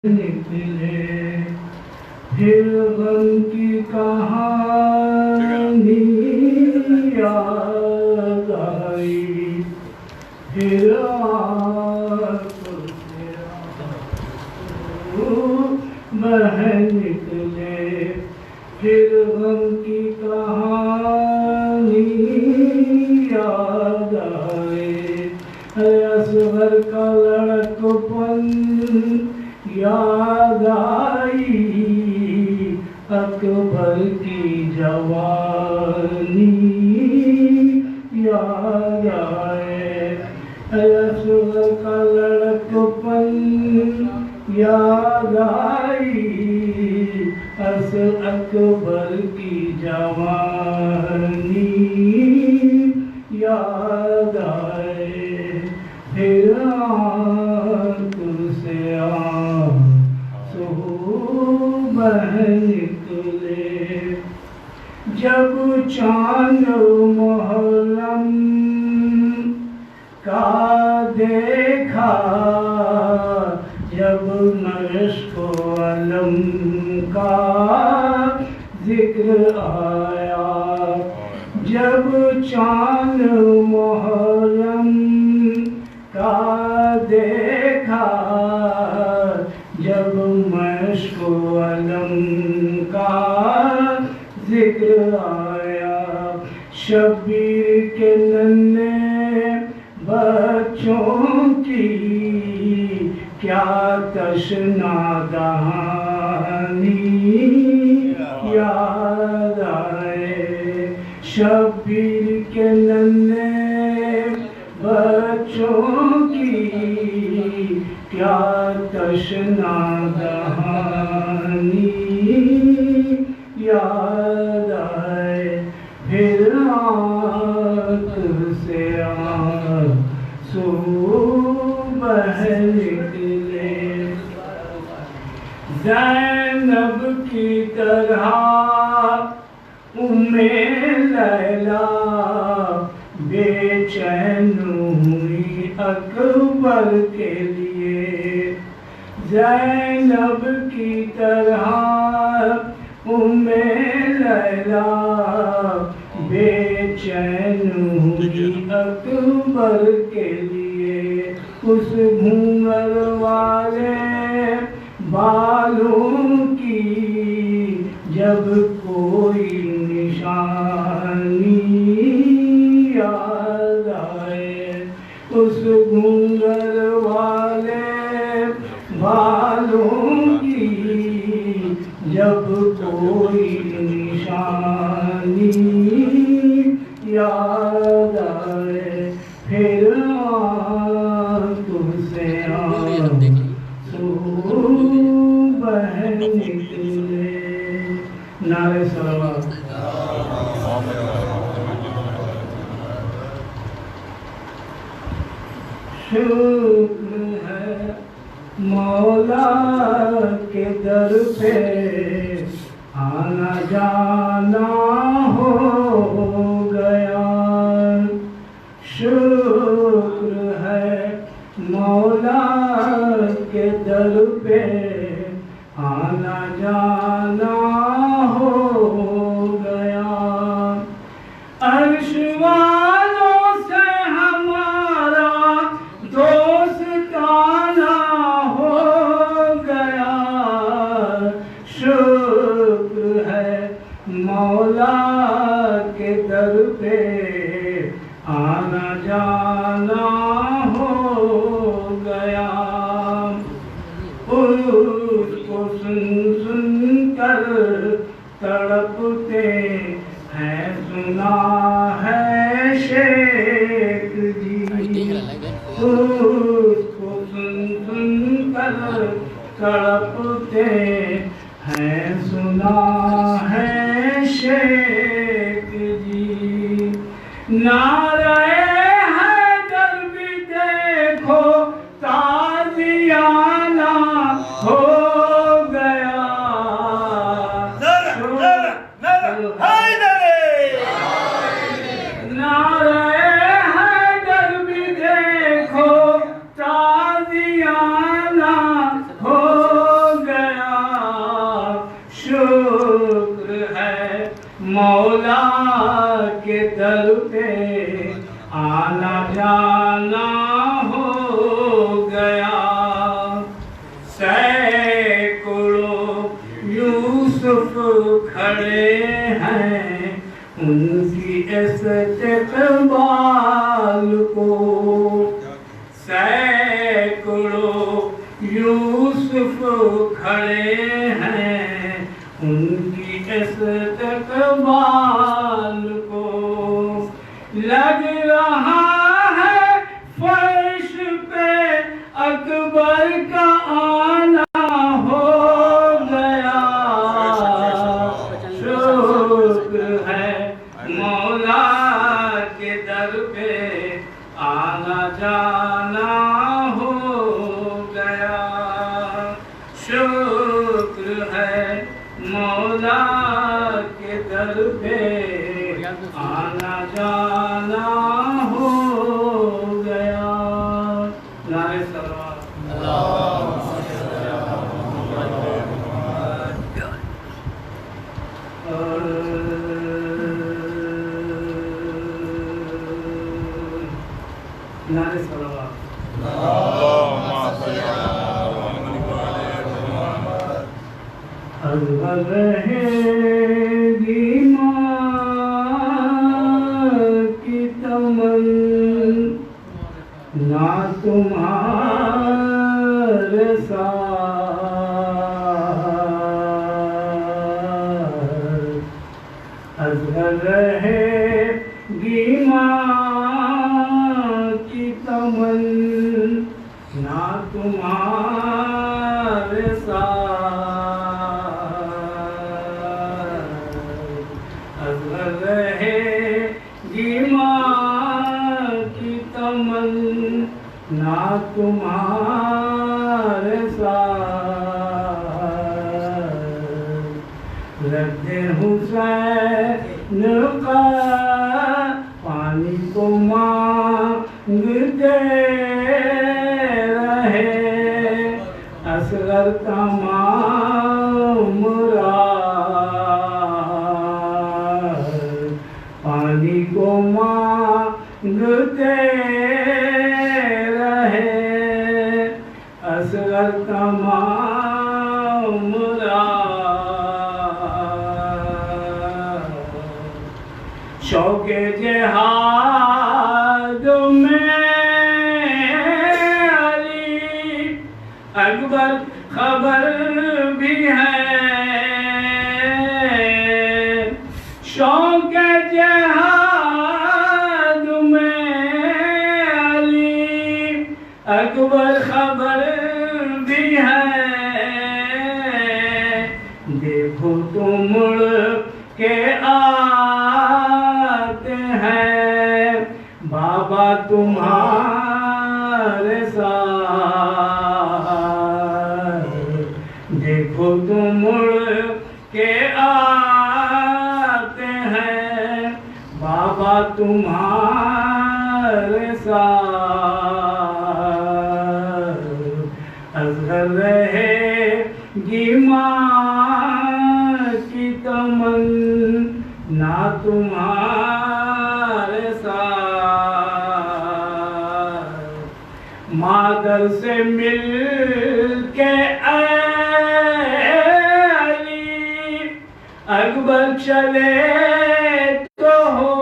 निकले फिर गम की कहानी याद आई, फिर बहन निकले फिर गम की कहानी याद आए। असगर का लड़कपन याद आई, अकबर की जवानी याद आए। असगर का लड़कपन याद आई, अकबर की जवानी याद आए। फिर तुझसे बहन निकले जब चांद मुहर्रम का देखा, जब मश्को अलम का जिक्र आया, जब चांद मुहर्रम का देखा, जब मश्को अलम का जिक्र आया। शब्बीर के नन्हे बच्चों की क्या तशना कहानी याद आए। शब्बीर के नन्हे बच्चों की क्या तशना कहानी याद आए। फिर तुझसे बहन निकले ज़ैनब की तरह उम्मे लैला बेचैन हुई अकबर के लिए। ज़ैनब की तरह उम्मे लैला बेचैन हुई अकबर के लिए। उस घूंघर वाले बालों की जब कोई निशानी याद आए। उस घूंघर वाले बालों की जब कोई निशानी याद आए। फिर तुझसे बहन निकले। नारे सलावत। शुक्र है मौला के दर पे आना जाना हो गया। शुक्र है मौला के दर पे आना जाना हो गया। अर्श वालों से हमारा दोस्ताना हो गया। शुक्र है मौला के दर पे आना जाना हो गया। उसको सुन सुन कर तड़पते हैं, सुना है शेख जी। उसको सुन सुन कर तड़पते हैं, सुना है शेख जी। नारे हैदर भी देखो ताज़ियाना हो गया। नारे हैदर भी देखो ताज़ियाना हो सैकड़ों यूसुफ खड़े हैं उनकी इस्तकबाल को। सैकड़ों यूसुफ खड़े हैं उनकी इस्तकबाल को। लग रहा है फर्श पे अकबर का आना हो गया। शुक्र है मौला के दर पे आना जाना हो गया। शुक्र है मौला के दर पे आना जाना हो गया। नारे सलावत। नारे सलावत। अज़हर रहेगी माँ की तमन्ना तुम्हारे साथ। अज़हर रहेगी माँ की तमन्ना तुम्हारे साथ। अज़हर रहेगी माँ की तमन्ना तुम्हारे साथ। रद्दे हुसैन का पानी को मांगते रहे असगर तमाम रात। पानी को मांगते रहे असगर तमाम रात। शौक़े जिहाद में अली अकबर खबर भी है। शौक़े जिहाद में अली अकबर खबर भी है। देखो तो मुड़ के आते हैं बाबा तुम्हारे साथ। देखो तो मुड़ के आते हैं बाबा तुम्हारे साथ। अज़हर रहेगी माँ की तमन्ना तुम्हारे साथ। मादर से मिल के अली अकबर चले तो हो।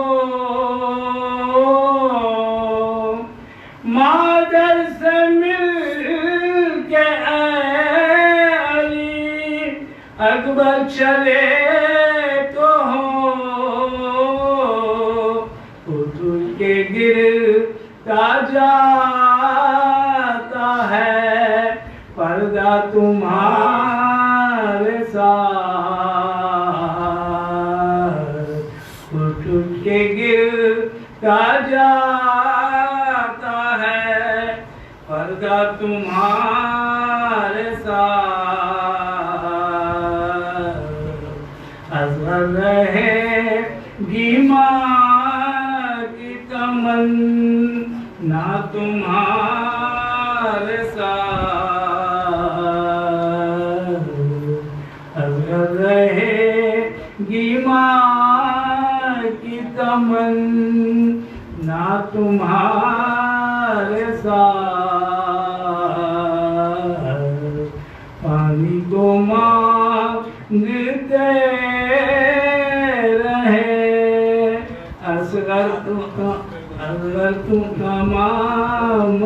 मादर से मिल के अली अकबर चले तो हो। उठुल के गिरता जाता है पर्दा तुम्हारे साथ। उठ के गिरता जाता है पर्दा तुम्हारे साथ। अज़हर रहेगी माँ की तमन्ना तुम्हारे साथ। अज़हर रहेगी माँ की तमन्ना तुम्हारे साथ। पानी को मांगते रहे। असगर तू तमाम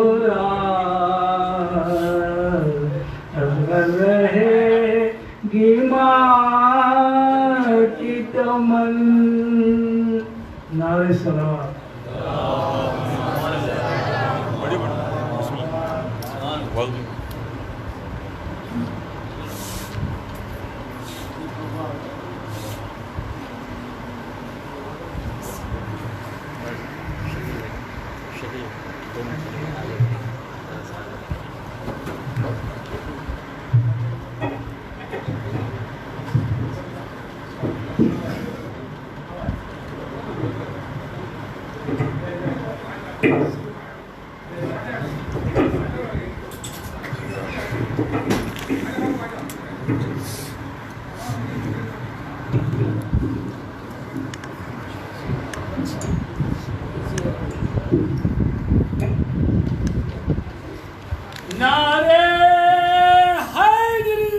असगर रहेगी माँ की तमन। नारे सलावत। नारे हैदरी,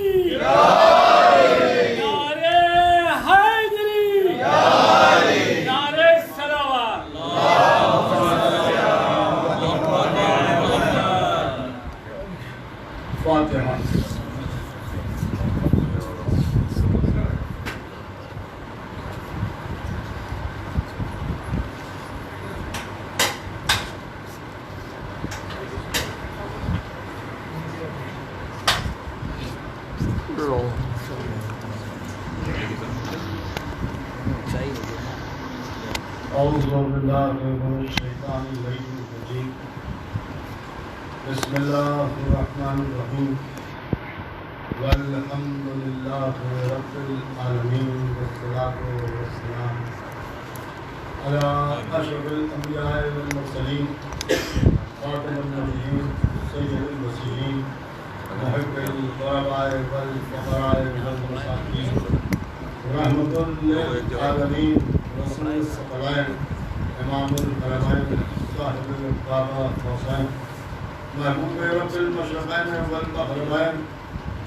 नारे हैदरी, नारे सलावत। फातिहा। बिस्मिल्लाहिर्रहमानिर्रहीम। वल्हम्दुलिल्लाहि रब्बिल आलमीन वस्सलातु वस्सलाम अला अशरफिल अंबिया वल मुरसलीन खातमुन नबिय्यीन सय्यिदुल मरसलीन मुहिब्बिल ग़ुरबाए वल फ़ुक़राए वल मसाकीन रहमतुल लिल आलमीन रसूलुल सकलैन इमामुल हरमैन साहिबुल काबा हुसैन महबूब रब्बिल मशरक़ैन वल मग़रिबैन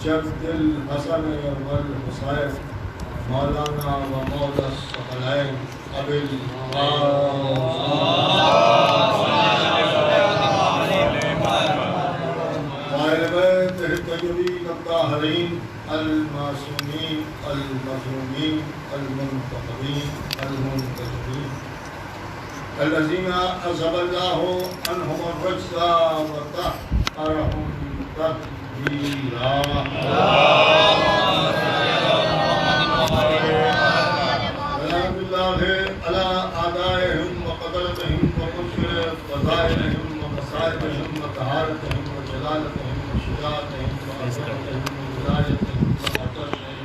जद्दुल हसन वल हुसैन मौलाना व मौला सकलैन अबिल तय्यबीन अत्ताहिरीन अल मासूमीन अल मज़लूमीन अल मुंतक़बीन अल मुंतजबीन अल्लज़ीना अज़हबल्लाहु अन्हुम अर्रज्सा व तहहरहुम तत्हीरा। सलामुल्लाहि अला आदाइहिम व क़दरतिहिम व कुफ़्र फ़ज़ाइलिहिम व मसाइबिहिम व तहारतिहिम व जलालतिहिम व शुजाअतिहिम व अज़मतिहिम व विलायतिहिम व अतशिहिम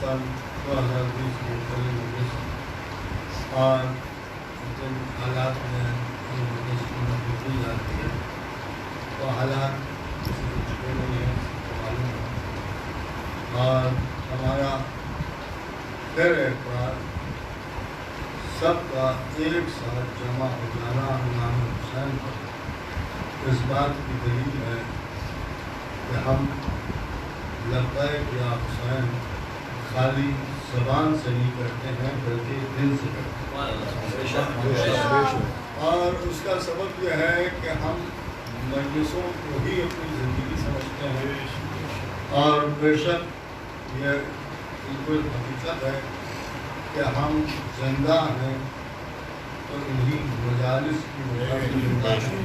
सन 2020 में और जिन हालात में बदली जाती है वो हालात किसी को छुपे नहीं है, मालूम है। और हमारा फिर एक बार सबका एक साथ जमा हो जाना इमाम हुसैन पर इस बात की दलील है कि हम लब्बैक या हुसैन खाली ज़बान से नहीं करते हैं बल्कि दिल से करते हैं। और उसका सबब यह है कि हम मजलिसों को ही अपनी ज़िंदगी समझते हैं और बेशक यह बिल्कुल हकीकत है कि हम जिंदा हैं तो इन्हीं मजालिस की वजह से जिंदा हैं।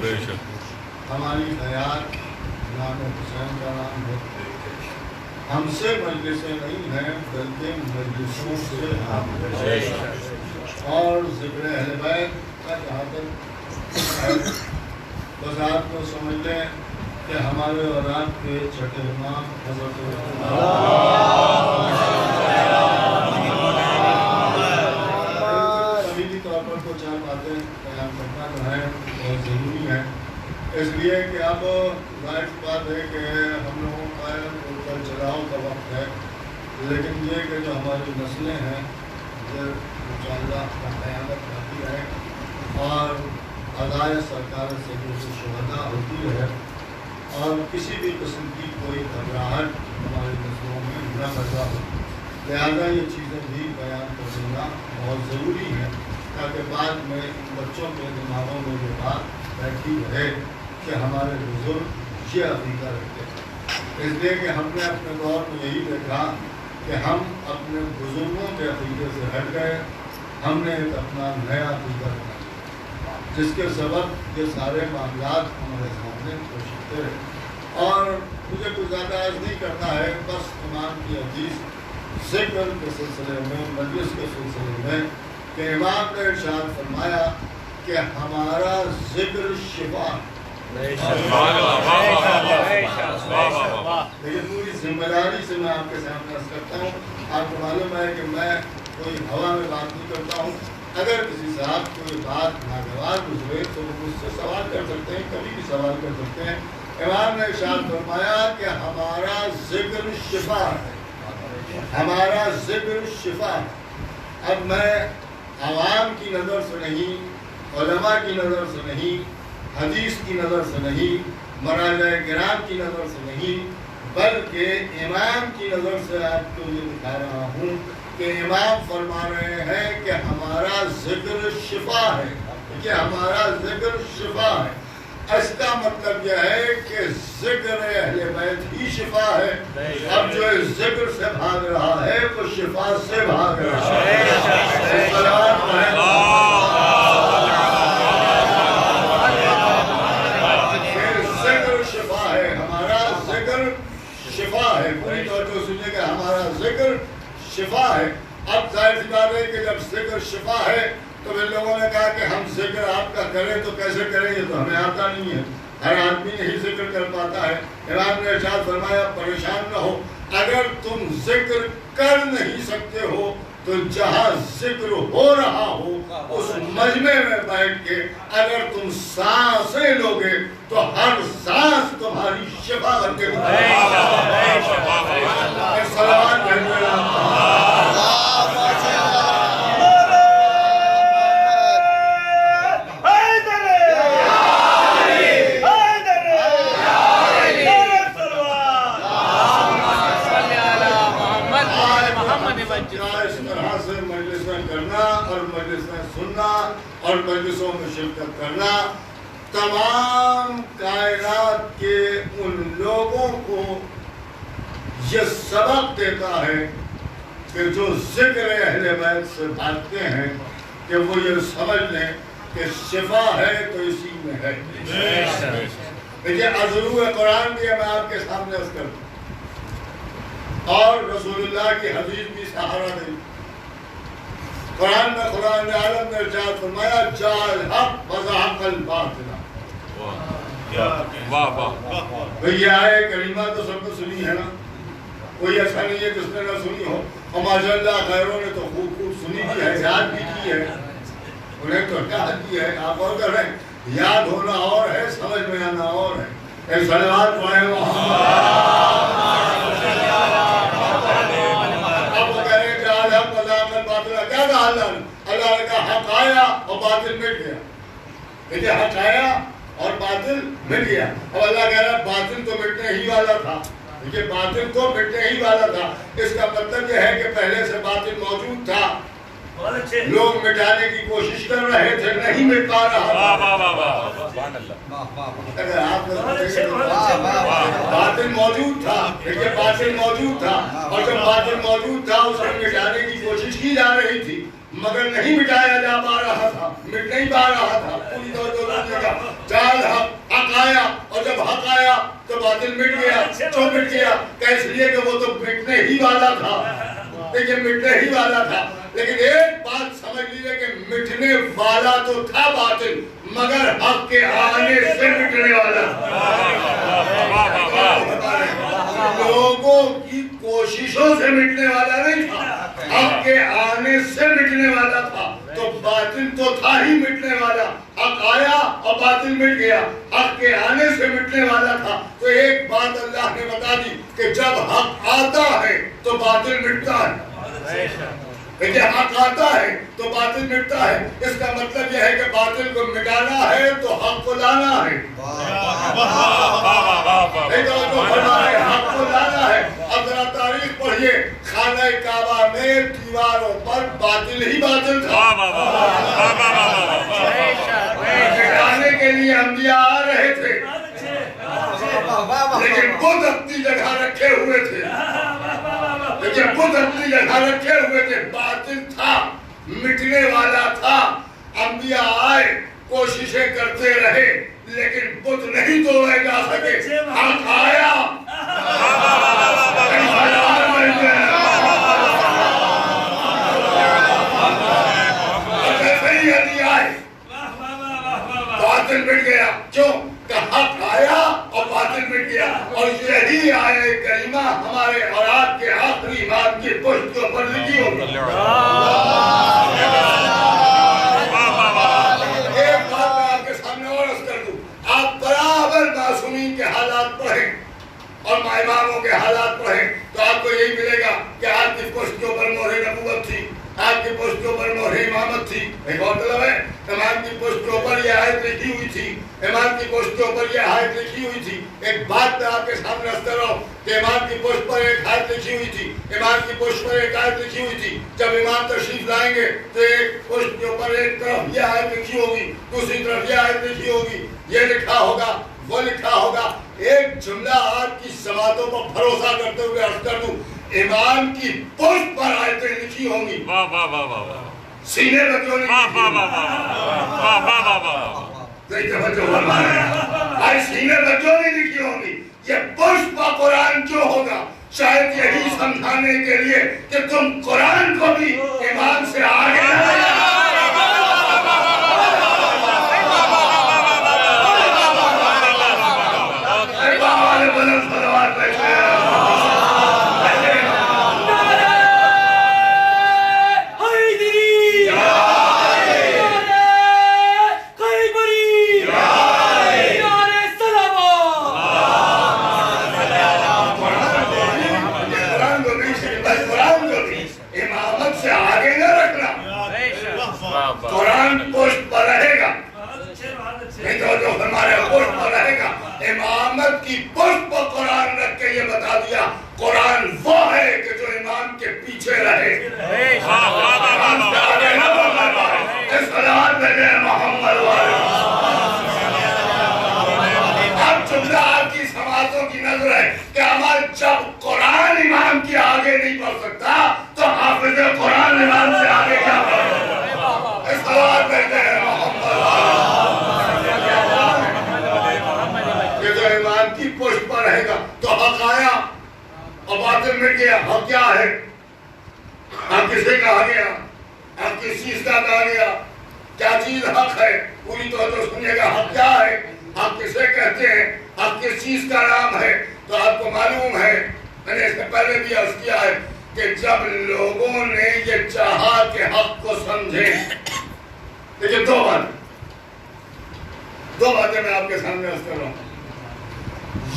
हमारी हयात नाम हुसैन का नाम है। हमसे मजलिसें नहीं हैं बल्कि मजलिसों से हम और ज़िक्र अहले बैत का जहाँ तक है, बस आप लोग समझ लें कि हमारे और आपके छठे इमाम सभी की तौर पर कुछ चार बातें बयान करना जो है बहुत ज़रूरी है, इसलिए कि अब जाहिर बात है कि हम लोगों का उतर चढ़ाव का वक्त है, लेकिन ये कि जो हमारी नस्लें हैं ये इंशाअल्लाह क़यामत आती है और अदाय सरकार से जो शुहदा होती है और किसी भी किस्म की कोई घबराहट हमारी नस्लों में न पैदा हो, लिहाजा ये चीज़ें भी बयान कर देना बहुत ज़रूरी है ताकि बाद में इन बच्चों के दिमागों में ये बात बैठी रहे कि हमारे बुजुर्ग ये अक़ीदा रखते हैं। इसलिए कि हमने अपने दौर में यही देखा कि हम अपने बुजुर्गों के अक़ीदे से हट गए, हमने एक अपना नया अक़ीदा बना लिया, जिसके सबब ये सारे मामलात हमारे सामने पोषित रहे। और मुझे कुछ ज़्यादा अर्ज़ नहीं करना है, बस इमाम की हदीस ज़िक्र के सिलसिले में, मजलिस के सिलसिले में कि इमाम ने इरशाद फरमाया कि हमारा ज़िक्र शिफा, लेकिन पूरी जिम्मेदारी से मैं आपके सामने अर्ज़ करता हूँ। आपको मालूम है कि मैं कोई हवा में बात नहीं करता हूँ, अगर किसी साहब कोई बात नागवार गुजरे तो मुझसे सवाल कर सकते हैं, कभी भी सवाल कर सकते हैं। इमाम ने इरशाद फरमाया कि हमारा ज़िक्र शिफा है, हमारा ज़िक्र शिफा। अब मैं आवाम की नज़र से नहीं, उलमा की नज़र से नहीं, हदीस की नज़र से नहीं, मराज़े किराम की नज़र से नहीं, बल्कि इमाम की नज़र से आपको ये दिखा रहा हूँ कि इमाम फरमा रहे हैं कि हमारा ज़िक्र शिफा है, कि हमारा ज़िक्र शिफा है। इसका मतलब यह है कि ज़िक्र अहले बैत ही शिफा है। अब जो ज़िक्र से भाग रहा है वो शिफा से भाग रहा है। ज़िक्र शिफा है, हमारा ज़िक्र शिफा है। पूरी तौर पर सुनिएगा, हमारा ज़िक्र शिफा है। अब जाहिर सी बात है कि जब ज़िक्र शिफा है तो इन लोगों ने कहा कि हम जिक्र आपका करें तो कैसे करें, ये तो हमें आता नहीं है, हर आदमी नहीं जिक्र कर पाता है। इमाम ने इरशाद फरमाया परेशान न हो, अगर तुम जिक्र कर नहीं सकते हो तो जहाँ जिक्र हो रहा हो उस मजमे में बैठ के अगर तुम सांसें लोगे तो हर सांस तुम्हारी शिफा बन के और मजलिसों में शिरकत करना तमाम कायनात के उन लोगों को ये सबक देता है कि जो जिक्र अहले बैत से भागते हैं कि वो ये समझ लें कि शिफा है तो इसी में है। देखिए अज़रूर कुरान भी मैं आपके सामने अर्ज़ करता और रसूलुल्लाह की हदीस भी सहारा दी। कुरान में खुदा ने आलम ने इरशाद फरमाया जाल हक वज़हक़ल बातिल। वाह वाह। भैया आए करीमा तो सबने सुनी है ना, कोई ऐसा नहीं है जिसने ना सुनी हो, और माशाअल्लाह खैरों ने तो खूब खूब सुनी भी है, याद भी की है, उन्हें तो याद की है। आप और कर रहे हैं, याद होना और है, समझ में आना और है। एक सलावत पढ़े अल्लाह ने कहा हक आया और बातिल मिट गया। देखिए हक आया और बातिल मिट गया। अब अल्लाह कह रहा है बातिल तो मिटने ही वाला था। देखिए बातिल तो मिटने ही वाला था, इसका मतलब यह है कि पहले से बातिल मौजूद था, लोग मिटाने की कोशिश कर रहे थे, नहीं मिट पा रहा। अगर आप बातिल मौजूद था, देखिए बातिल मौजूद था, और जब बातिल मौजूद था उसको मिटाने की कोशिश की जा रही थी मगर नहीं मिटाया जा पा रहा था, मिट नहीं पा रहा था। पूरी तौर पर चाल हक आया और जब हक आया तो बातिल मिट गया। क्यों मिट गया? इसलिए कि वो तो मिटने ही वाला था, लेकिन मिटने ही वाला था। लेकिन एक बात समझ समझ लीजिए कि मिटने वाला तो था बातिल, मगर हक के आने से मिटने वाला। लोगों की कोशिशों से मिटने वाला नहीं था, हक के आने से मिटने वाला था। तो बातिल तो था ही मिटने वाला, हक आया और बातिल मिट गया, हक के आने से मिटने वाला था। तो एक बात अल्लाह ने बता दी कि जब हक आता है तो बातिल मिटता है, जब हक आता है तो बातिल मिटता है। इसका मतलब यह है कि बातिल को मिटाना है तो हक को लाना है, हक को लाना है। अब जरा तारीख पढ़िए, खाना काबा में दीवारों पर बातिल ही बातिल था। मिटाने के लिए अंबिया आ रहे थे, लेकिन बुत अपनी जगह रखे हुए थे, लेकिन बुत अपनी जगह रखे हुए थे। बातिल था, मिटने वाला था। अंबिया आए, कोशिशें करते रहे, लेकिन बुत नहीं तोड़े जा सके। हक आया, बातिल मिट गया। क्यों? हक आया और बातिल मिट गया। और यही आए करीमा हमारे और आपके आखिरी इमाम की पुष्ट के ऊपर लिखी होगी। एक बात मैं आपके सामने और अर्ज कर दूं, आप बराबर मासूमीन के हालात पढ़ें और इमामों के हालात पढ़ें तो आपको यही मिलेगा कि आपकी पुष्ट के ऊपर मोहरे नबूवत थी, आपकी पुष्ट के ऊपर मोहरे इमामत थी। एक और मतलब है, इमाम की पुष्ट के ऊपर यह आयत लिखी हुई थी, इमाम की पुष्ट के ऊपर यह आयत लिखी हुई थी। एक बात मैं आपके सामने रख रहा हूं कि इमाम की पुष्ट पर एक आयत लिखी हुई थी, इमाम की पुष्ट पर एक आयत लिखी हुई थी। जब इमाम तशरीफ लाएंगे तो एक पुष्ट के ऊपर एक तरफ यह आयत लिखी होगी, दूसरी तरफ यह आयत लिखी होगी, ये लिखा होगा, वो लिखा होगा। एक जुमला आपकी समातों पर भरोसा करते हुए अर्ज कर दूं, इमाम की पुष्ट पर आयतें लिखी होंगी। वाह वाह वाह वाह, सीने में क्यों नहीं? वाह वाह वाह वाह वाह वाह वाह, सीने में क्यों नहीं लिखी होंगी? ये पुष्ट पर कुरान क्यों होगा? शायद यही समझाने के लिए कि तुम कुरान को भी इमाम से आगे कुरान पुष्ट पर रहेगा, नहीं तो जो हमारे पुष्ट पर रहेगा। इमामत की पुष्ट पर कुरान रख के ये बता दिया, कुरान वो है कि जो इमाम के पीछे रहे। अब जुमला आपकी समातों की नजर है कि हमारे जब कुरान इमाम के आगे नहीं बढ़ सकता तो हाफिज कुरान इमाम से आगे क्या बढ़ेगा? ये जो इमाम की पुष्ट पर रहेगा तो हक आया और बातिल मिट गया। हक क्या है? हक किसे कहा गया? हक किस चीज का कहा गया? क्या चीज हक है? पूरी तौर पर सुनिएगा, हक क्या है, हक किसे कहते हैं, हक किस चीज का नाम है? तो आपको मालूम है, मैंने इससे पहले भी अर्ज किया है कि जब लोगों ने ये चाहा कि हक को समझे, देखिए दो बातें मैं आपके सामने अर्ज कर रहा हूं।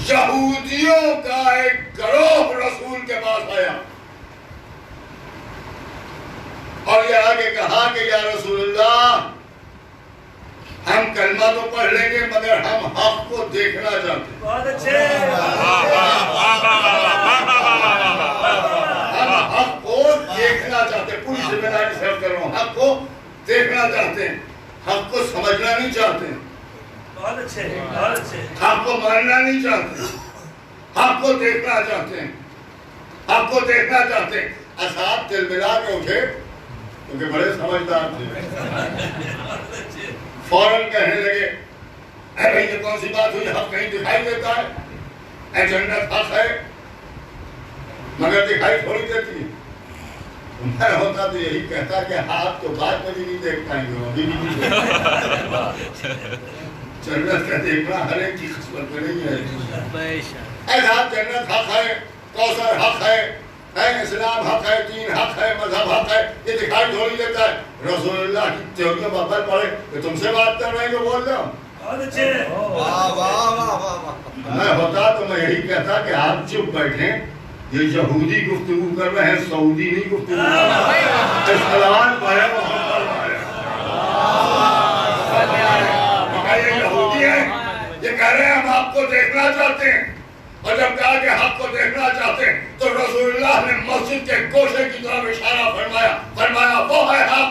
यहूदियों का एक गिरोह रसूल के पास आया और ये आगे कहा कि या रसूलल्लाह, हम कलमा तो पढ़ लेंगे मगर हम हक को देखना चाहते हैं। बहुत अच्छे, हम हक को देखना चाहते हैं, पूरी जिम्मेदारी से कर रहा हूं, हक को देखना चाहते हैं, हक को समझना नहीं चाहते हैं। बहुत अच्छे, बहुत अच्छे। हक को मानना नहीं चाहते, हक को देखना चाहते हैं, हक को देखना चाहते हैं। असहाब दिल मिला के उठे क्योंकि बड़े समझदार थे, फौरन कहने लगे, अरे ये कौन सी बात हुई, हक कहीं दिखाई देता है? जन्नत हक है मगर दिखाई थोड़ी देती है। मैं होता तो यही कहता कि हाथ तो बाद में भी नहीं देख पाएंगे, अभी भी नहीं देख पाएंगे। जन्नत का देखना हर एक की किस्मत में नहीं है। ऐसा जन्नत हक है, कौसर हक है, इस्लाम हक है, दीन हक है, मजहब हक है, ये दिखाई थोड़ी देता है। रसूलुल्लाह की तेरियों में बल पड़े तो तुमसे बात कर रहे हैं, जो बोल रहे हो। मैं होता तो मैं यही कहता कि आप चुप बैठे, ये यहूदी गुफ्तगू कर रहे हैं, सऊदी नहीं गुफ्तगू कर रहे हैं। सलाम पढ़े ये यहूदी है, ये कह रहे हैं हम आपको देखना चाहते हैं, और जब कहा कि हक को देखना चाहते हैं तो रसूलुल्लाह ने मस्जिद के गोशे की तरफ इशारा फरमाया वो है हक।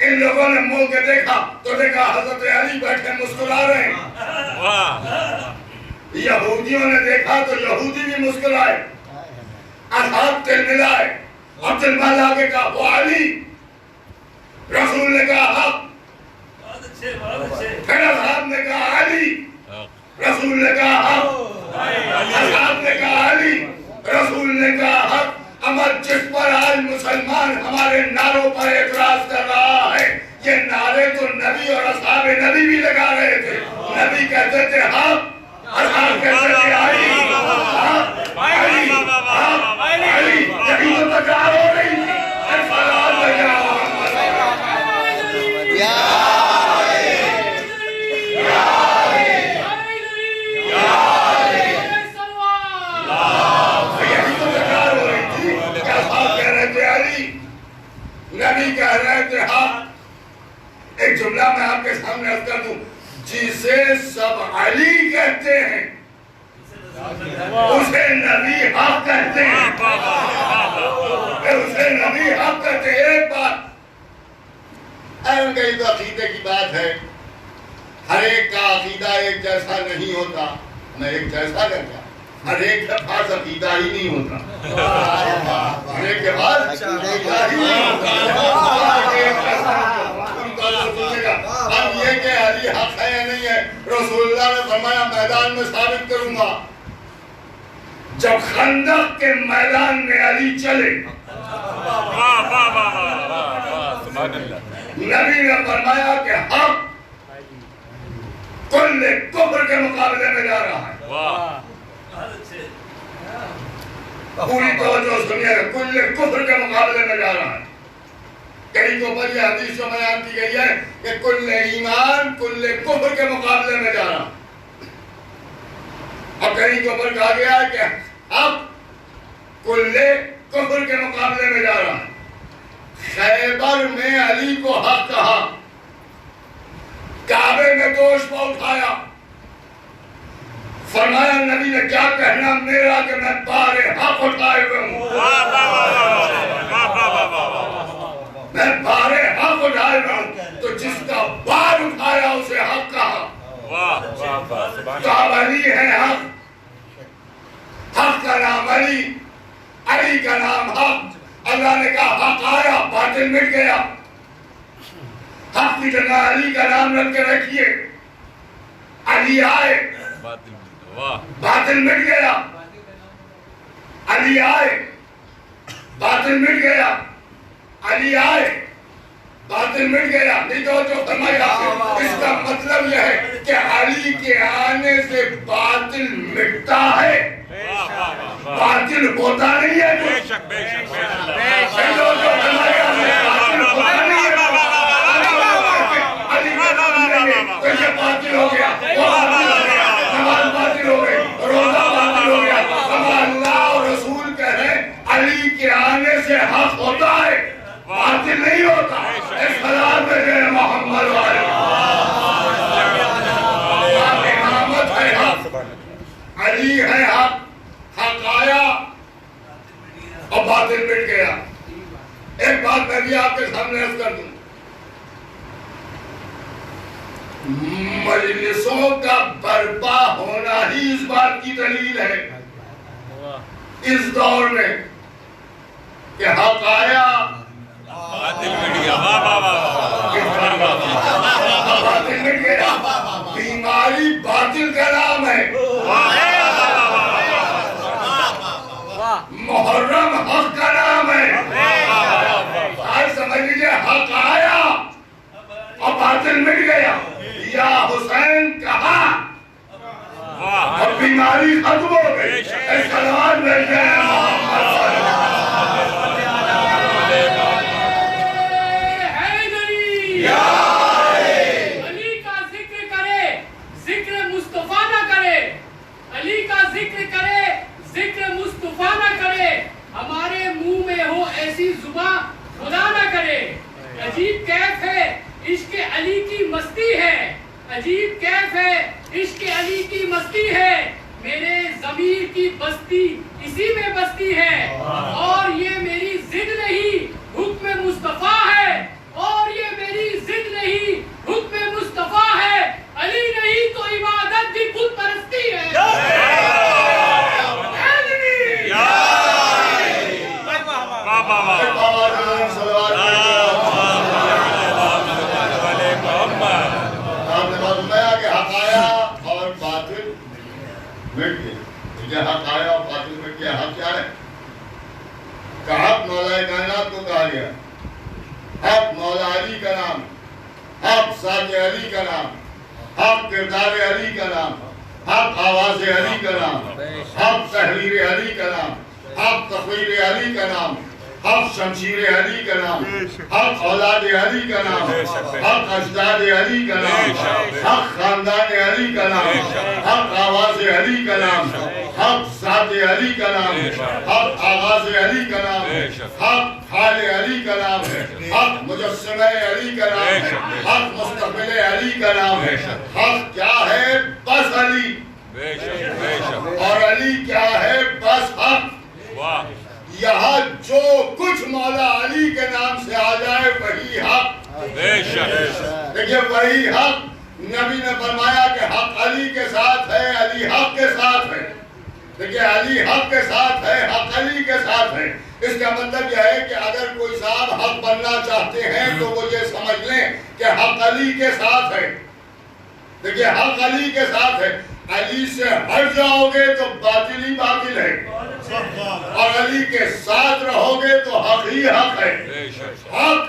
इन लोगों ने मुंह के देखा तो देखा हजरत अली बैठे मुस्कुरा रहे हैं। यहूदियों ने देखा तो यहूदी भी मुस्कुराए, असहाब तिल मिलाए और तिल मिला के कहा वो अली। रसूल ने कहा हक, फिर असहाब ने कहा अली, रसूल ने कहा हक, असहाब ने कहा अली, रसूल ने कहा हक। अमर जिस पर आज मुसलमान हमारे नारों पर एतराज कर रहा है, ये नारे तो नबी और असहाब नबी भी लगा रहे थे। नबी कहते थे हक, असहाब कहते थे अली, हक, अली, हक, अली। यही तो तकरार हो रही थी। नबी कह रहे थे हक। एक जुमला मैं आपके सामने अर्ज कर दूं, जिसे सब अली कहते हैं उसे नबी हक कहते हैं, उसे नबी हक कहते हैं। एक बात गई तो अकीदे की बात है, हर एक का अकीदा एक जैसा नहीं होता। मैं एक जैसा करता, हर एक के पास अकीदा ही नहीं होता, हर एक के पास अकीदा ही नहीं होता। अब ये कि अली हक है या नहीं है, रसूलुल्लाह ने फरमाया मैदान में साबित करूंगा। जब खंदक के मैदान में अली चले, नबी ने फरमाया कि हक कुल्ले कुफ्र के मुकाबले में जा रहा है। पूरी तवज्जो सुनिएगा, कुल्ले कुफ्र के मुकाबले में जा रहा है। कहीं तो पर यह हदीस में बयान की गई है कि कुल्ले ईमान कुल्ले कुफ्र के मुकाबले में जा रहा है। और कहीं तो पर कहा गया है कि अब कुल्ले कुफ्र के मुकाबले में जा रहा है। खैबर में अली को हक कहा, काबे में दोष पर उठाया, फरमाया नबी ने क्या कहना मेरा कि मैं बारे हक उठाए हुए हूं, मैं बारे हक उठाए हुए हूं। तो जिसका बार उठाया उसे हक कहा। तो अब अली है हक, हक का नाम अली, अली का नाम हक। अल्लाह ने कहा हक आया, बातिल मिट गया। हक की जगह अली का नाम रख के रखिए, अली आए, बातिल मिट गया। अली आए, बातिल मिट गया। अली आए, बातिल मिट गया। नहीं तो जो फरमाया, इसका मतलब यह है कि अली के आने से बातिल मिटता है, बातिल होता नहीं है। बेशक बेशक बेशक जो फरमाया बातिल होता नहीं है। अली का नाम लेंगे तो ये बातिल हो गया, वो बातिल हो गया, नमाज बातिल हो गई, रोजा बातिल हो गया। अब अल्लाह और रसूल कह रहे अली के आने से हक होता है, बातिल नहीं होता। इस खलाल में जय मोहम्मद वाले इमामत है हक, अली है हक, हक आया और बातिल मिट गया। एक बात मैं भी आपके सामने अर्ज कर दूं, मजलिसों का बर्पा होना ही इस बात की दलील है इस दौर में कि हक आया, बातिल मिट गया। बातिल मिट गया। बीमारी बातिल का नाम है। मुहर्रम बातिल मिट गया। या हुसैन कहा अब बीमारी खत्म हो गई। सलावत भेजे अली का जिक्र करे, जिक्र मुस्तफा ना करे। अली का जिक्र करे, जिक्र मुस्तफा ना करे। हमारे मुंह में हो ऐसी जुबान खुदा ना करे। अजीब कैफ है इश्क अली की मस्ती है। अजीब कैफ है इश्क अली की मस्ती है। मेरे ज़मीर की बस्ती इसी में बस्ती है। और ये मेरी जिद नहीं हुक्म मुस्तफा है। और ये मेरी जिद नहीं हुक्म मुस्तफा है। अली नहीं तो इबादत भी खुद परस्ती है। मिट गए। मुझे हक आया और बातिल मिट गया। हक क्या है? हक मौला कायनात को कहा गया। हक मौला अली का नाम, हक साथ अली का नाम, हक किरदार अली का नाम, हक आवाज अली का नाम, हक तहरीर अली का नाम, हक तकरीर अली का नाम, हक शमशीर अली का नाम, हक औलाद अली का नाम, हक अजदाद अली का नाम, हक खानदान अली का नाम, हक आवाज अली का नाम, हक साद अली का नाम, हक आगाज अली का नाम, हक हाल अली का नाम है, हक मुजस्सम अली का नाम है, हक मुस्तक़बिल अली का नाम है। हक क्या है? बस अली। और अली क्या है? बस हक। यहाँ जो कुछ मौला अली के नाम से आ जाए वही हक। देखिए वही हक। नबी ने फरमाया कि हक अली के साथ है, अली हक के साथ है। देखिए अली हक के साथ है, हक अली के साथ है। इसका मतलब यह है कि अगर कोई साहब हक बनना चाहते हैं तो वो ये समझ लें कि हक अली के साथ है। देखिए हक अली के साथ है। अली से हट जाओगे तो बातिल ही बातिल है, और अली के साथ रहोगे तो हक ही हक है। हक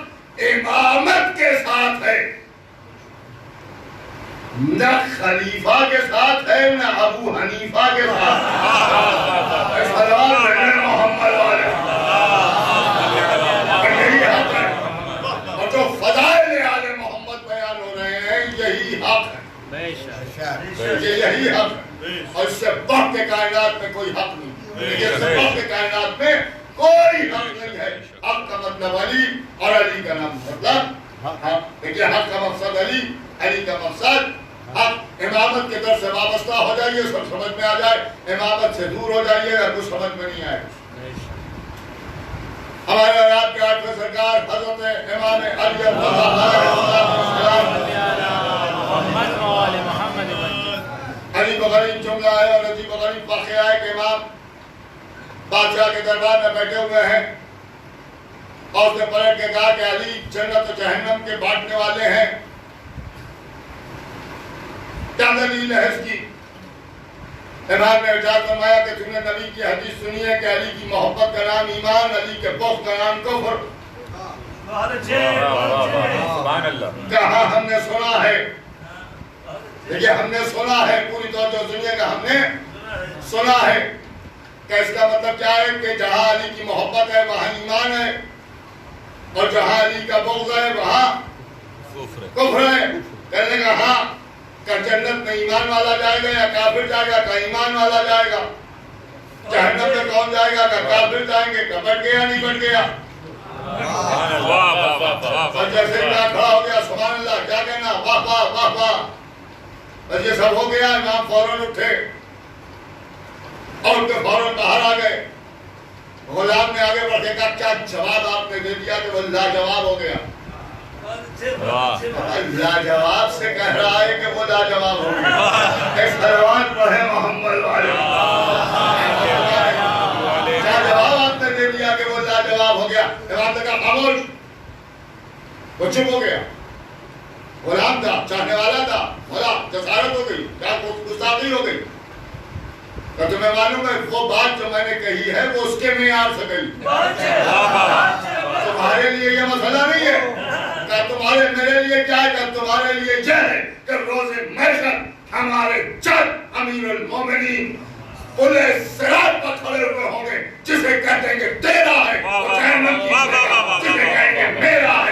इमामत के साथ है, न खलीफा के साथ है, न अबू हनीफा के साथ। मोहम्मद वाले यही हक है। और जो फजाइल आले मोहम्मद बयान हो रहे हैं यही हक है। यही हक है। और इससे बढ़ के कायनात में कोई हक नहीं। इससे बढ़ के कायनात में कोई हक नहीं है। हक का मतलब अली और अली का नाम मतलब। देखिए हक का मकसद अली, अली का मकसद हक। इमामत के दर से वाबस्ता हो जाइए, सब समझ में आ जाए। इमामत से दूर हो जाइए, अगर कुछ समझ में नहीं आए। हमारे रात के 8वें सरकार हजरत इमाम अली अली बगरीब जुमला है और अली बगरीब वाक़या है कि इमाम बादशाह के दरबार में बैठे हुए हैं और उसने पलट के कहा कि अली जन्नत और जहन्नम के बांटने वाले हैं। क्या दलील है इसकी? इमाम ने इरशाद फरमाया कि तुमने नबी की हदीस सुनी है कि अली की मोहब्बत का नाम ईमान, अली के बुग़्ज़ का नाम कुफ्र। कहा हमने सुना है। देखिए हमने सुना है, पूरी तौर से सुनिएगा, हमने सुना है। क्या इसका मतलब क्या है कि जहाँ अली की मोहब्बत है वहाँ ईमान है, और जहाँ अली का बुग़्ज़ है वहाँ कुफ्र है। कहने का हाँ, क्या जन्नत में ईमान वाला जाएगा या काफिर जाएगा? का ईमान वाला जाएगा। जहन्नम में कौन जाएगा? का काफिर जाएंगे। का बढ़ गया नहीं बढ़ गया? और जैसे ही खड़ा हो गया सुभान अल्लाह, क्या कहना? वाह वाह वाह वाह। बस ये सब हो गया। इमाम फौरन उठे और उनके फौरन बाहर आ गए। गुलाम ने आगे बढ़ के कहा क्या जवाब आपने दे दिया कि वो लाजवाब हो गया। लाजवाब से कह रहा है कि वो लाजवाब हो गया। सलवात पढ़े मोहम्मद वाले। क्या जवाब आपने दे दिया कि वो लाजवाब हो गया? इमाम ने कहा खामोश। वो चुप हो गया। गुलाम था, चाहने वाला था, बोला जसारत हो गई, क्या गुस्ताखी हो गई। तो तुम्हें मालूम है वो बात जो मैंने कही है वो उसके मेयार से गई। तुम्हारे लिए ये मसला नहीं है। क्या तुम्हारे मेरे लिए क्या है? क्या तुम्हारे लिए यह है कि रोज़े महशर हमारे चंद अमीरुल मोमिनीन पुले सिरात पर खड़े हुए होंगे, जिसे कहते हैं कि तेरा है वो जहन्नम की जगह, जिसे कहेंगे मेरा है।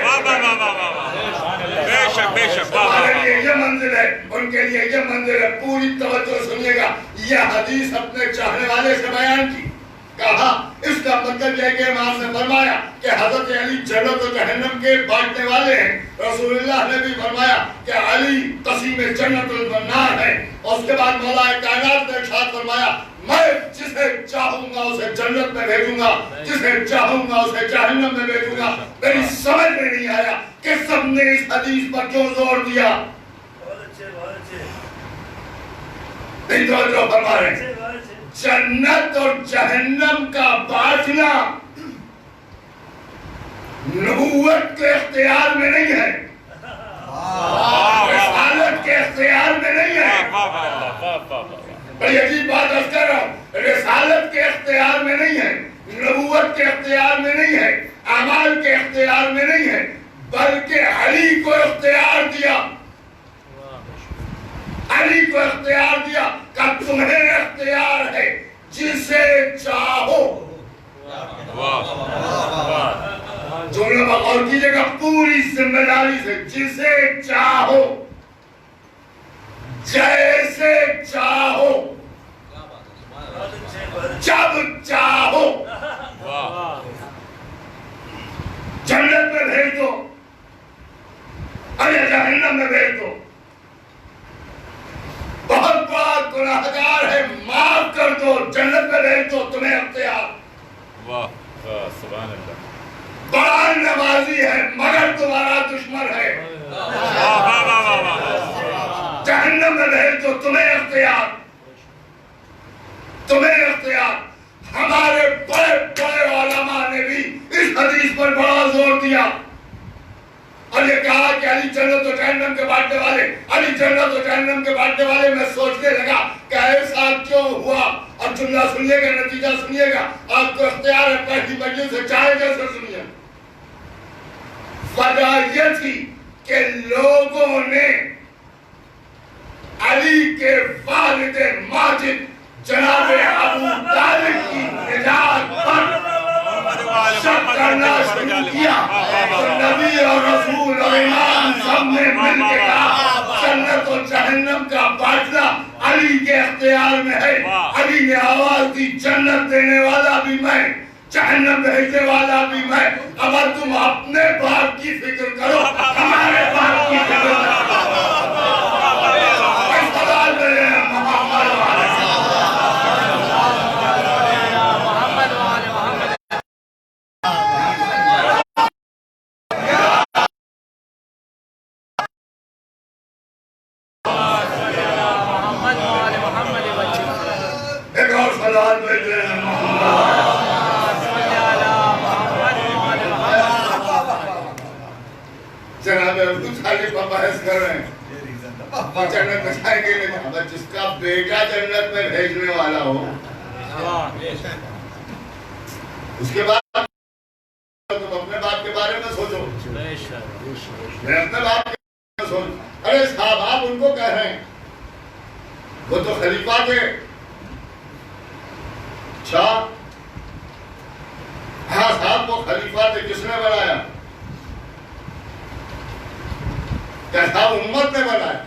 बेशक बेशक हमारे लिए ये मंजिल है, उनके लिए ये मंजिल है। पूरी तवज्जो सुनिएगा। यह हदीस अपने चाहने वाले से बयान की, कहा इसका मतलब यह कि इमाम ने फरमाया कि हजरत अली जन्नत और जहन्नम के बांटने वाले हैं। रसूलुल्लाह ने भी फरमाया कि अली कसीम जन्नतुल नार है। और उसके बाद मौला कायनात ने इरशाद फरमाया, मैं जिसे चाहूंगा उसे जन्नत में भेजूंगा, जिसे चाहूंगा उसे जहन्नम में भेजूंगा। मेरी समझ में नहीं आया कि सबने इस हदीस पर क्यों जोर दिया। नहीं तो जो फरमा रहे जन्नत और जहन्नम का बांटना नबूवत के इख्तियार में नहीं है, रिसालत के इख्तियार में नहीं है। बड़ी अजीब बात अर्ज कर रहा हूं, रिसालत के इख्तियार में नहीं है, नबूवत के इख्तियार में नहीं है, अमाल के इख्तियार में नहीं है, बल्कि अली को इख्तियार दिया, अली को इख्तियार दिया का तुम्हें इख्तियार है जिसे चाहो। जुमला बगौर कीजिएगा पूरी जिम्मेदारी से, जिसे चाहो, जैसे चाहो, जब चाहो। जन्नत में भेज दो या जहन्नम में भेज दो। बहुत बड़ा गुनाहगार है, माफ कर दो, जन्नत में भेज दो, तुम्हें अख्तियार। वाह सुभान अल्लाह। बड़ा नमाजी है मगर तुम्हारा दुश्मन है, जहन्नम में भेज दो, तुम्हें अख्तियार, तुम्हें अख्तियार। हमारे बड़े बड़े उलमा ने भी इस हदीस पर बड़ा जोर दिया और ये कहा कि अली जन्नत और जहन्नम के बांटने वाले, अली जन्नत और जहन्नम के बांटने वाले। मैं सोचने लगा कि ऐसा क्यों हुआ। अब जुमला सुनिएगा, नतीजा सुनिएगा, आपको इख्तियार है पहली मजलिस से चाहे जैसे सुनिए। वजह यह थी कि लोगों ने अली के वालिद माजिद जनाब अबू तालिब की निजात पर शक करना शुरू किया। तो नबी और रसूल और इमाम सब ने मिलकर कहा जन्नत और जहन्नम का बांटना अली के इख्तियार में है। अली ने आवाज दी जन्नत देने वाला भी मैं, जहन्नम भेजने वाला भी मैं। अगर तुम अपने बाप की फिक्र करो, हमारे बाप की फिक्र करो। जन्नत में जाएंगे नहीं, जिसका बेटा जन्नत में भेजने वाला हो उसके बाद तुम अपने बाप के बारे में सोचो। मैं अपने बाप के बारे में सोच। अरे साहब आप उनको कह रहे हैं, वो तो खलीफा थे। अच्छा हाँ साहब वो खलीफा थे, किसने बनाया? क्या साहब उम्मत ने बनाया?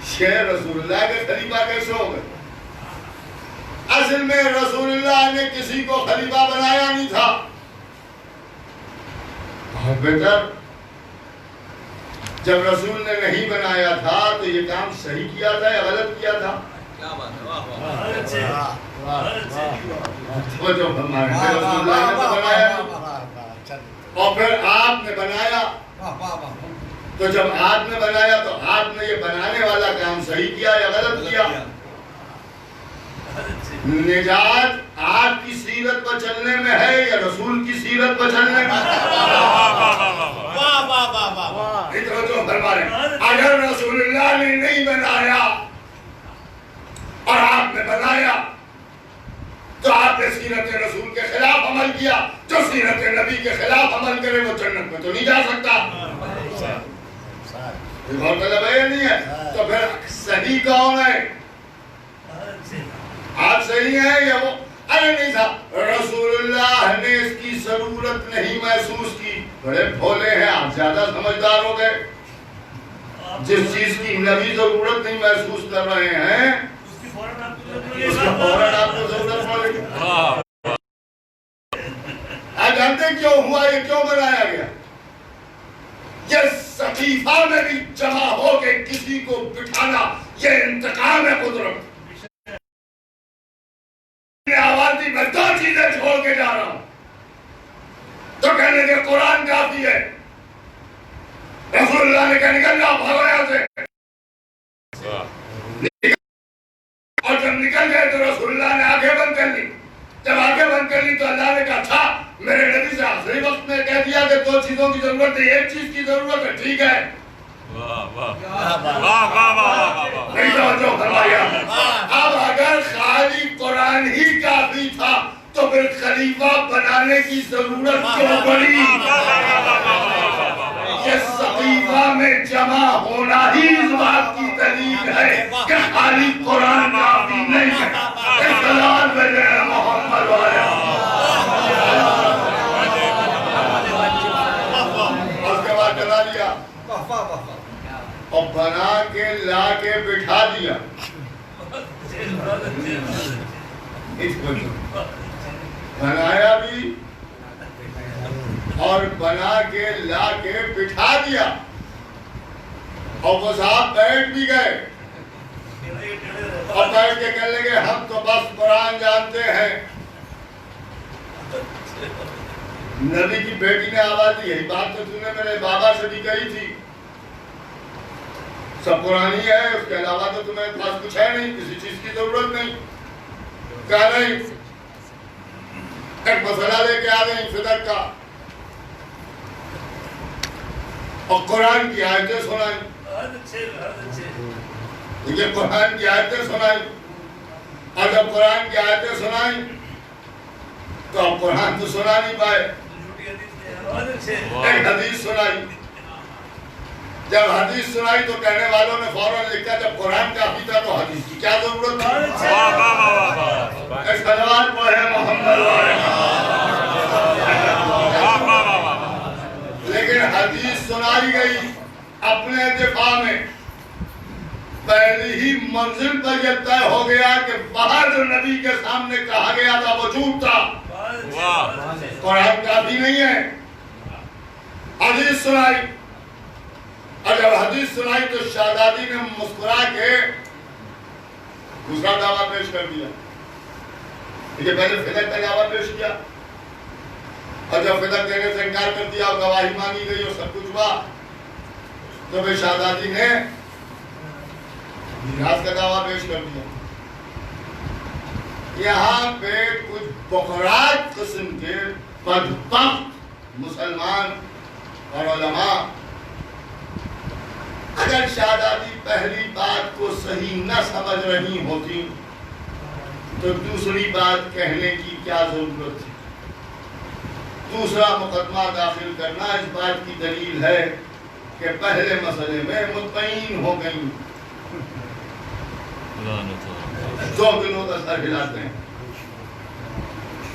शेर रसूलुल्लाह के खलीफा कैसे हो गए? असल में रसूलुल्लाह ने किसी को खलीफा बनाया नहीं था। बहुत बेहतर, जब रसूल ने नहीं बनाया था तो ये काम सही किया था या गलत किया था? क्या बात है, वो जो रसूलुल्लाह ने तो बनाया और फिर आपने बनाया। तो जब आपने बनाया तो आपने ये बनाने वाला काम सही किया या गलत किया? निजात आपकी सीरत पर चलने में है या रसूल की सीरत पर चलने में? जो फरमा रहे, अगर रसूलुल्लाह ने नहीं बनाया और आपने बनाया आपने सीरत रसूल के खिलाफ अमल किया, जो सीरत नबी के खिलाफ अमल करे वो जन्नत में तो नहीं जा सकता। गौरतलब है या नहीं है? तो फिर सही कौन है? आप सही हैं या वो? अरे नहीं साहब, रसूलुल्लाह ने इसकी जरूरत नहीं महसूस की। बड़े भोले हैं आप, ज्यादा समझदार हो गए। जिस चीज की नबी जरूरत नहीं महसूस कर रहे हैं उसकी फौरन आपको जरूरत पड़ेगी। आप जानते क्यों हुआ, ये क्यों बनाया गया? ये सकीफा में भी जमा होके किसी को बिठाना, ये इंतकाम है कुदरत। आवाज दी, मैं 2 चीजें छोड़ के जा रहा हूं, तो कहने के कुरान काफी है। रसूलुल्लाह ने कहा निकल जाओ, भागो यहां से। और जब निकल गए तो रसूलुल्लाह ने आंखें बंद कर ली। जब आंखें बंद कर ली तो अल्लाह ने कहा था मेरे नबी से आखिरी वक्त में कह दिया कि 2 चीजों की जरूरत है, एक चीज की जरूरत है, ठीक है। नहीं समझो फरमाया। अब अगर खाली कुरान ही काफी था तो फिर खलीफा बनाने की जरूरत क्यों पड़ी? ये सकीफा में जमा होना ही इस बात की दलील है कि खाली कुरान काफी नहीं है। मोहम्मद उसके बाद चला लिया और बना के ला के बिठा दिया। बनाया भी और बना के ला के बिठा दिया और वो साहब बैठ भी गए और बैठ के कहने लगे हम तो बस कुरान जानते हैं। नबी की बेटी ने आवाज दी, यही बात तो तूने मेरे बाबा से भी कही थी, सब कुरानी है, उसके अलावा तो तुम्हें पास कुछ है नहीं, किसी चीज की जरूरत नहीं। क्या नहीं, एक मसला लेके आ गई फिदक का और कुरान की आयतें सुनाई। ये कुरान की आयतें सुनाई और जब कुरान की आयतें सुनाई तो अब कुरान तो सुना नहीं पाए, एक हदीस सुनाई। जब हदीस सुनाई तो कहने वालों ने फौरन लिखा जब कुरान काफी था तो हदीस की क्या जरूरत थी? सलवात पढ़े मोहम्मद। लेकिन हदीस सुनाई गई अपने दिफा में, पहली ही मंजिल पर यह तय हो गया कि बाहर जो नबी के सामने कहा गया था वो झूठ था, कुरान काफी नहीं है। हदीस सुनाई और जब हदीस सुनाई तो शाहजादी ने मुस्कुरा के दूसरा दावा पेश कर दिया। देखिए पहले फिदक का दावा पेश किया और जब फिदक देने से इनकार कर दिया और गवाही मांगी गई और सब कुछ हुआ तो फिर शाहजादी ने मीरास का दावा पेश कर दिया। यहाँ पे कुछ बुखरात किस्म के बदबख्त मुसलमान और उलमा अगर शाहजादी पहली बात को सही न समझ रही होती तो दूसरी बात कहने की क्या जरूरत थी? दूसरा मुकदमा दाखिल करना इस बात की दलील है कि पहले मसले में मुतमईन हो गई। 2 किलो का सर हिलाते हैं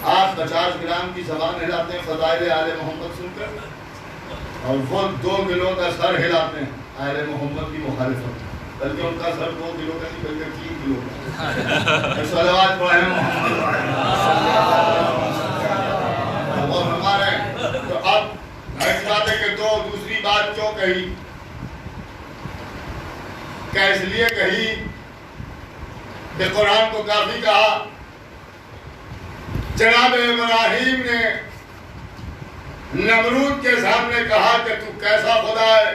आप, 50 ग्राम की ज़बान हिलाते हैं फ़ज़ाइल आले मोहम्मद सुनकर, और वो 2 किलो का सर हिलाते हैं आले मोहम्मद की मुखालिफत, बल्कि उनका सर 2 किलो का नहीं बल्कि 3 किलो का। सलावत पढ़े वो हमारे। तो अब एक बात है कि तो दूसरी बात क्यों कही? क्या इसलिए कही कि कुरान को काफी कहा? जनाब इब्राहिम ने नमरूद के सामने कहा कि तू कैसा खुदा है?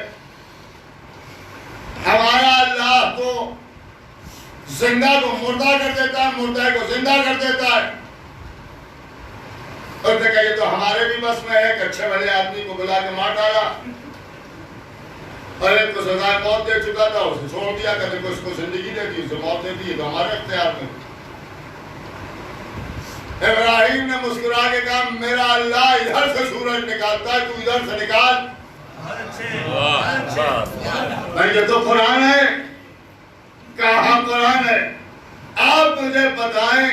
हमारा अल्लाह तो जिंदा को मुर्दा कर देता है, मुर्दा को जिंदा कर देता है। और तो कहिए तो हमारे भी बस में है कि अच्छे भले आदमी को बुला के मार डाला और एक को सजा मौत दे चुका था, उसे छोड़ दिया, कभी को उसको जिंदगी दे दी, उसे मौत दे दी, तो हमारे अख्तियार में। इब्राहिम ने मुस्कुरा के कहा मेरा अल्लाह इधर से सूरज निकालता है, तू इधर से निकाल। भाई ये तो कुरान है। कहाँ कुरान है? आप मुझे बताएं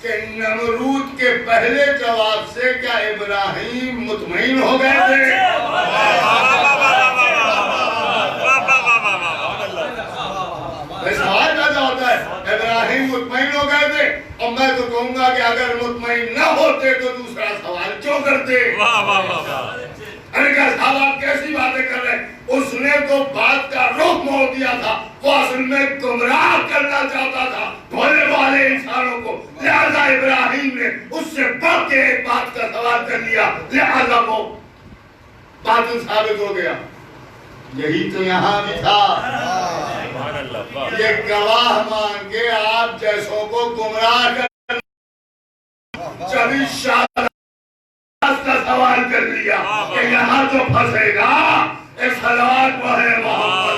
कि नमरूद के पहले जवाब से क्या इब्राहिम मुतमईन हो गए थे? सवाल पैदा होता है, इब्राहिम मुतमईन हो गए थे? और मैं तो कहूंगा कि अगर मुतमईन न होते तो दूसरा सवाल क्यों करते? अरे क्या साहब आप कैसी बातें कर रहे हैं? उसने तो बात का रुख मोड़ दिया था, वो असल में गुमराह करना चाहता था भोले वाले इंसानों को। लिहाजा इब्राहिम ने उससे बढ़ के एक बात का सवाल कर लिया, लिहाजा वो बातिल साबित हो गया। यही तो यहाँ भी था। ये गवाह मान के आप जैसों को गुमराह कर जभी का सवाल कर लिया कि यहाँ जो फंसेगा इस सलावत को है मोहम्मद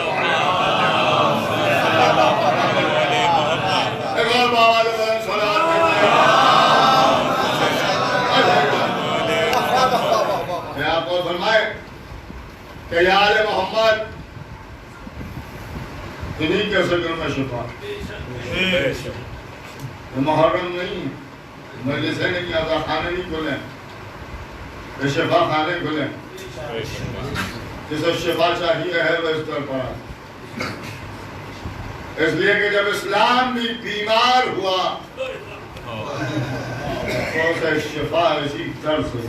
आपको फरमाए कि यार मोहम्मद इन्हीं के जिक्र में शिफा। मुहर्रम नहीं, मजलिसें नहीं, अज़ा खाने नहीं खुले, शिफा खाने खुले। जिसे शिफा चाहिए है वह इस तरह पड़ा। इसलिए कि जब इस्लाम भी बीमार हुआ तो उसे शिफा इसी तरह से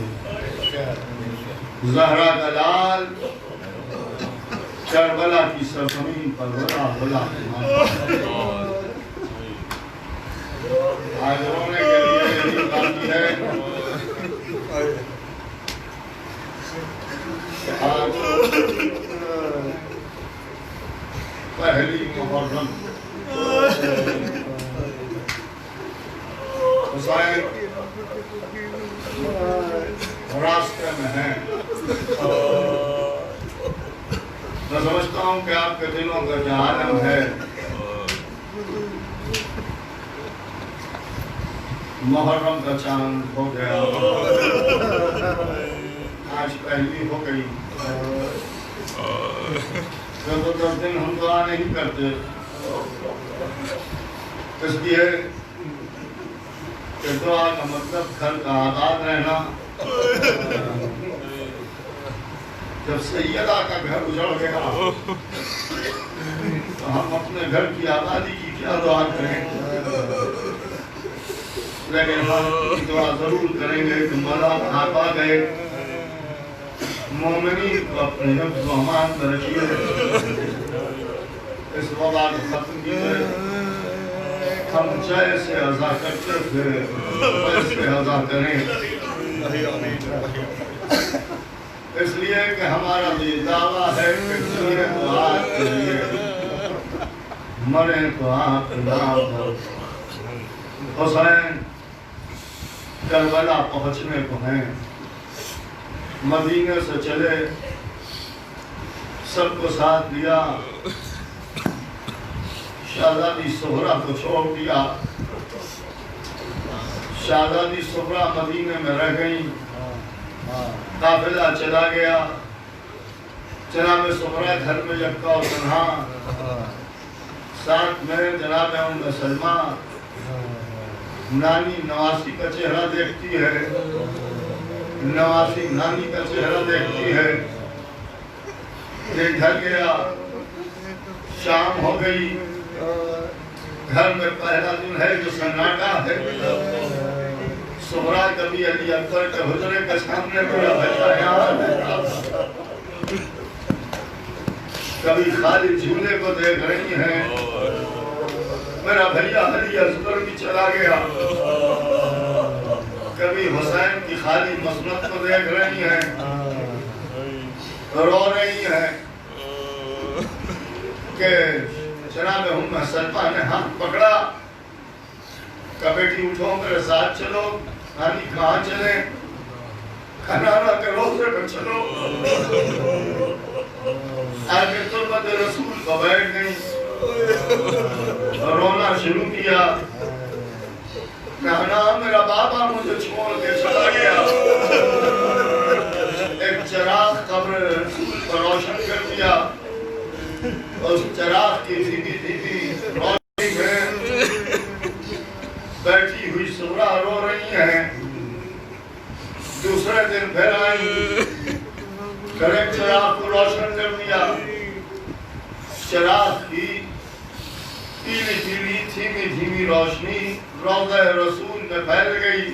ज़हरा का लाल करबला की सरजमीन पर बड़ा बड़ा आज रोने के लिए यही बाकी है। आज पहली मुहर्रम हुसैन रास्ते में है। मैं समझता हूँ कि आपके दिलों का जो आलम है मुहर्रम का चांद हो गया, आज पहली हो गई। तो 10 दिन हम दुआ नहीं करते, इसलिए कि दुआ का मतलब घर का आबाद रहना। जब सैयदा का घर उजड़ गया तो हम अपने घर की आबादी की क्या दुआ करें? लेकिन हम दुआ जरूर करेंगे कि मौला आप आ गए, मोमिनीन को अपने हिफ्ज़ व अमान में रखिए, इस वबा को खत्म कीजिए। हम जैसे अज़ा करते थे वैसे अज़ा करें, इसलिए कि हमारा ये दावा है कि जिए तो आपके लिए, मरे तो आप नाम हो। हुसैन करबला पहुंचने को हैं, मदीने से चले, सबको साथ दिया, शहजादी सुहरा को छोड़ दिया। शहजादी सुहरा मदीने में रह गई, काफिला चला गया। जनाब सुहरा घर में यक्का और तन्हा, साथ में जनाब उम्मे सलमा नानी नवासी का चेहरा देखती है, नवासी नानी का चेहरा देखती है। घर गया, शाम हो गई, घर में पहला दिन है जो सन्नाटा है। सुहरा कभी अली अकबर के हुजरे के सामने मेरा भैया कभी खाली झूले को देख रही है, मेरा भैया अली असगर भी चला गया। कभी हुसैन की खाली मसनद को देख रही है, रो रही है कि जनाब उम्मे सलमा ने हाथ पकड़ा, कहा बेटी उठो मेरे साथ चलो। नानी कहाँ चले? खनाना के रोज़े पर चलो। आगे तुर्बत रसूल को बैठ गई, रोना शुरू किया। नाना मेरा बाबा मुझे छोड़ के चला गया। एक चिराग कब्र को रोशन कर दिया। उस चिराग की धीमी रोशनी में बैठी हुई सुरा रो रही है। दूसरे दिन फिर आई, फिर एक चिराग को रोशन कर दिया। चिराग की पीली पीली धीमी धीमी रोशनी रोज़े रसूल में फैल गई।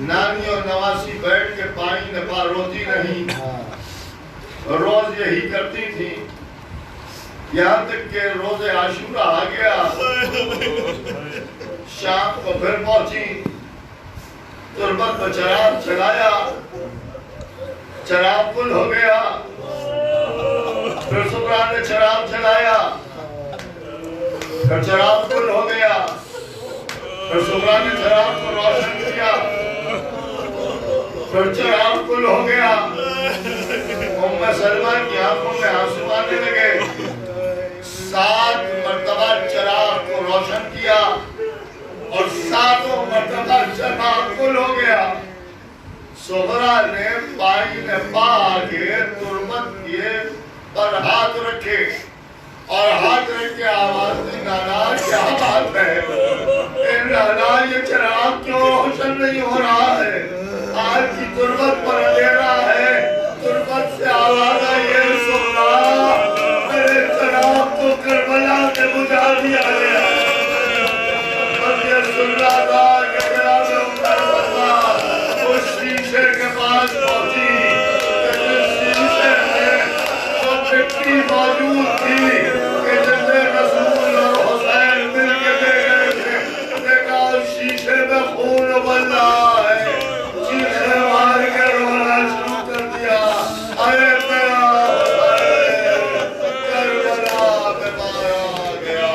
नानी और नवासी बैठ के पानी नपा रोती रही, रोज यही करती थी। यहाँ तक के रोज़े आशूरा आ गया। शाम को फिर पहुंची, तुरबत पर चिराग चलाया, चिराग गुल हो गया। फिर सुबह ने चिराग जलाया, फिर चिराग गुल हो गया। फिर सुबह ने चिराग को रोशन किया, फिर चिराग गुल हो गया। उम्मे सलमा की आंखों में आंसू आने लगे। 7 मर्तबा चिराग को रोशन किया और 7 मर्तबा चिराग गुल हो गया। सोहरा ने पानी में पा के तुरबत के पर हाथ रखे और हाथ रख के आवाज दी, नाना क्या बात है? नाना ये चिराग क्यों रोशन नहीं हो रहा है? आज की तुरबत पर अंधेरा है। तुरबत से आवाज आई, ये सोना मेरे चिराग को करबला से बुझा दिया गया। और ये सुन रहा था कि जनाब उमर सल्लल्लाहु उस शीशे के पास पहुंची। शीशे में जो मिट्टी मौजूद थी कि जिसमें रसूल और हुसैन मिल के दे गए थे, देखा उस शीशे में खून उबल रहा है। चीखे मार के रोना शुरू कर दिया, अरे मेरा करबला में मारा गया।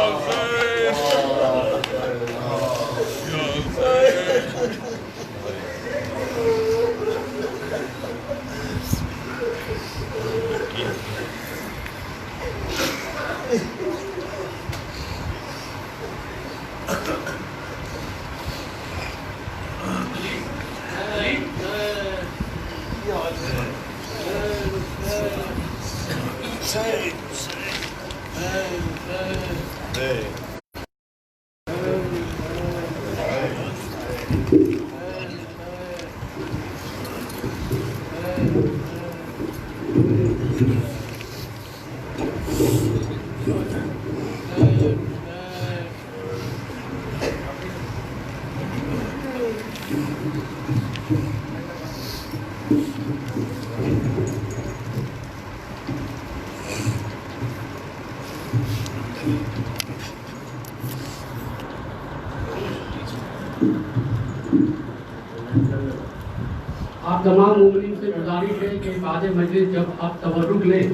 आप तमाम मुमिनीन से गुजारिश है कि बाद मजलिस जब आप तबर्रुक लें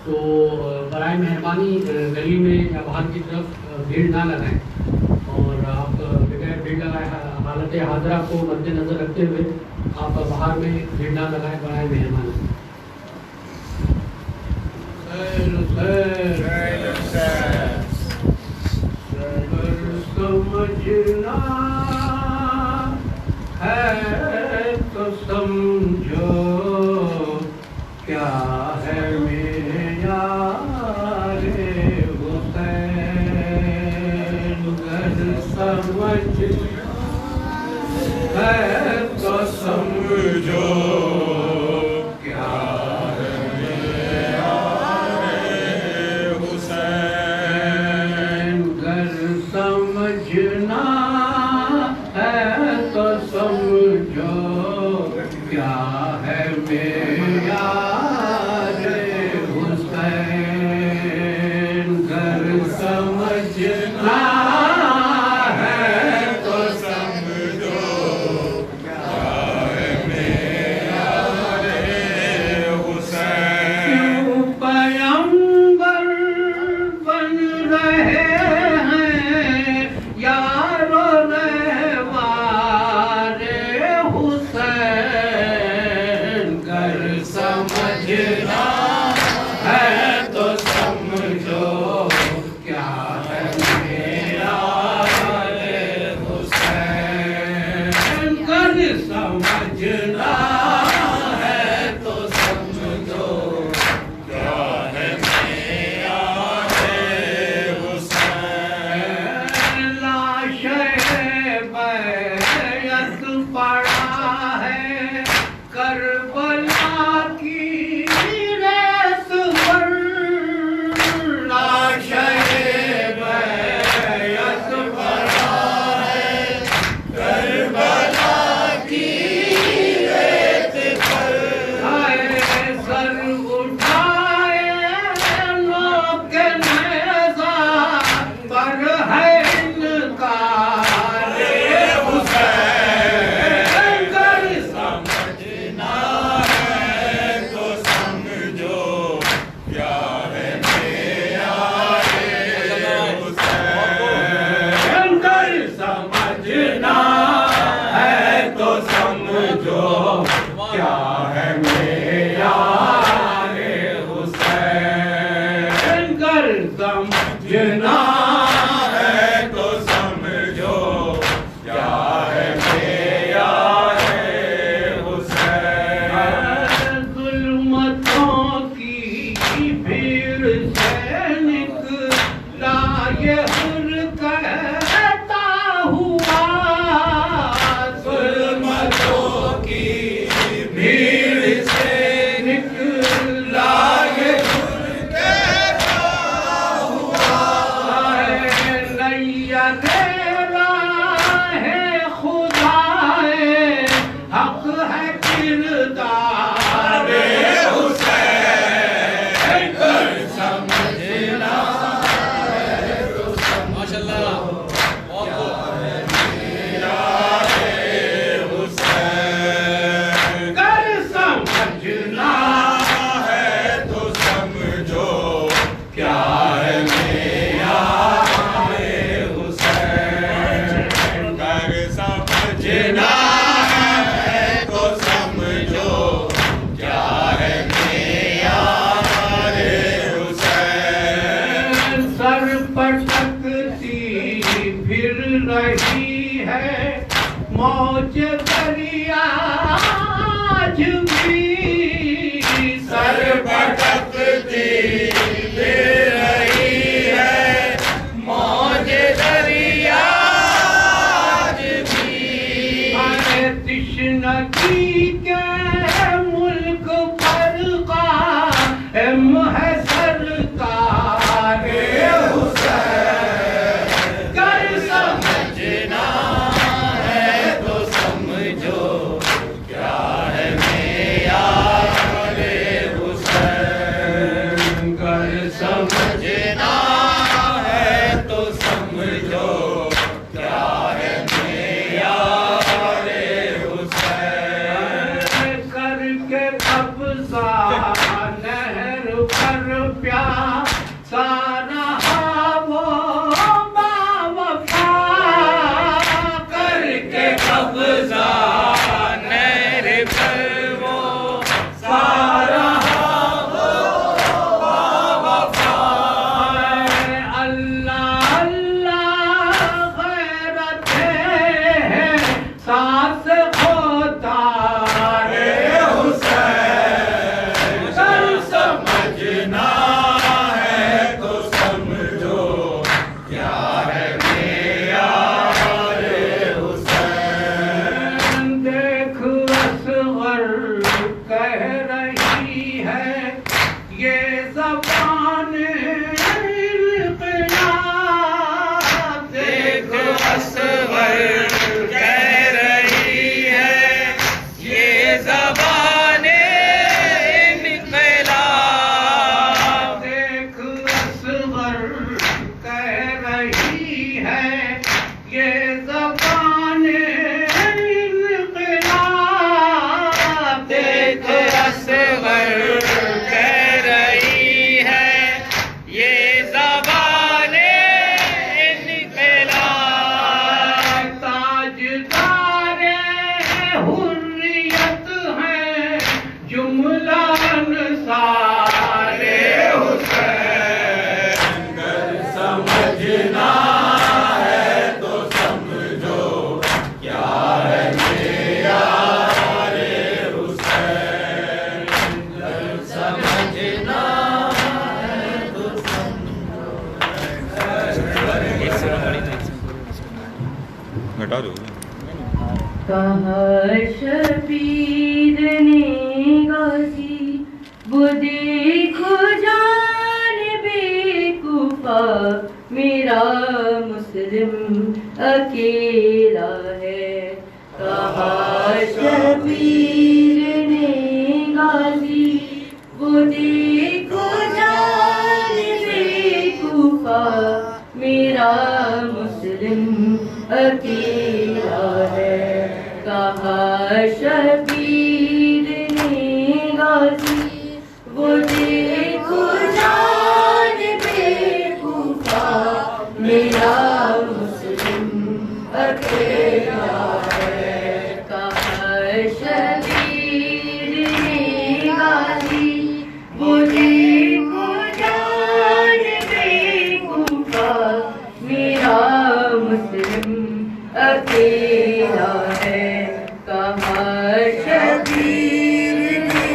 तो बराए मेहरबानी गली में या बाहर की तरफ भीड़ ना लगाएं और आप बगैर भीड़ लगाए हालत हाजरा को मद्देनजर रखते हुए आप बाहर में भीड़ ना लगाएं बराए मेहरबानी। समझना है तो समझो क्या है मेरा हुसैन। अगर समझ है तो समझो क्या है मेरा हुसैन। अगर समझना है तो समझो क्या है मेरा हुसैन। अगर समझना है तो समझो क्या है मेरा हुसैन। क्यों पैगंबर बन रहे हैं यारो रहवारे हुसैन। कर समझना है तो समझो क्या है लाशे बैत पड़ा है करबला की रेत पर लाशे बैत पड़ा है करबला की रेत पर सर उठाए लोग नेज़ा पर है इनका रे हुसैन कर समझना है तो समझो क्या है मेरा रे हुसैन कर समझना है तो समझो क्या है मेरा रे हुसैन कर समझना है तो समझो क्या है मेरा रे हुसैन जुल्मतों की भीड़ से निकला ये हुर कहता हुआ जुल्मतों की भीड़ से निकला ये हुर कहता हुआ नैया तेरा है खुदाए हक है किरदार हुसैन कर समझना माशाल्लाह कर समझना है तो समझो क्या है मेरा रे हुसैन कर समझना है तो समझो क्या है मेरा रे हुसैन सर पटकती फिर रही है मौज दरिया आज भी सर पटकती फिर रही है मौज दरिया आज भी अरे तिश्नगी के मुल्क पर कायम है सरकार हुसैन कर समझना है तो समझो क्या है मेरा रे हुसैन कर समझना है तो समझो क्या है मेरा रे हुसैन करके कब्जा नहर पर प्यासा रहा वो बावफा करके कब्जा नहर पर वो सारा अल्लाह अल्लाह गैरत है सास होता रे हुसैन कर समझना है तो समझो क्या है मेरा रे हुसैन देख असगर कह रही है ये ज़बान इन्क़िलाब देख असगर कह रही है ये ज़बान इन्क़िलाब देख असगर कह रही है ये ज़बान इन्क़िलाब देख असगर कह रही है ये ज़बान इन्क़िलाब ताजदार हुर्रियत है जुमला सारे हुसैन कर समझना है तो समझो क्या है मेरा शबीर ने गाजी वो देखो जान बेकुफा मेरा मुस्लिम अकेला है। कहा शबीर ने गाजी वो देखो जान बेकुफा मेरा मुस्लिम अकेला है। कहा शबीर ने गाजी वो देखो जान बेकुफा मेरा मुस्लिम अकेला है। कहा शबीर ने गाजी वो देखो जान बेकुफा मेरा मुस्लिम अकेला है। कहा शबीर ने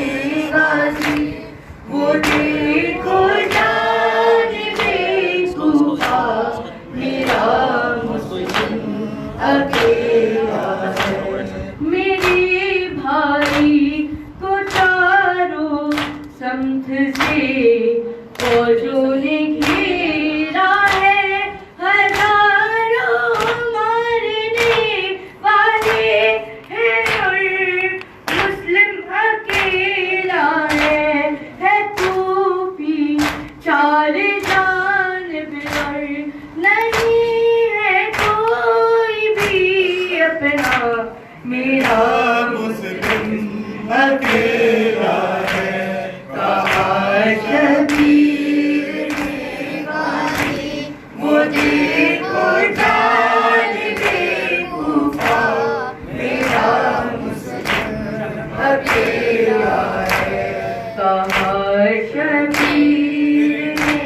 गाजी वो देखो जान बेकुफा मेरा मुस्लिम अकेला है। मेरे भाई को चारों समथ से फौजों ने घेरा है। हजारों मारने वाले हैं और मुस्लिम अकेला है तूफी चार जानिब और नहीं है कोई भी अपना मेरा मुस्लिम अकेला है। कहा शबीर ने गाजी वो देखो जान बेकुफा मेरा मुस्लिम अकेला है। कहा शबीर ने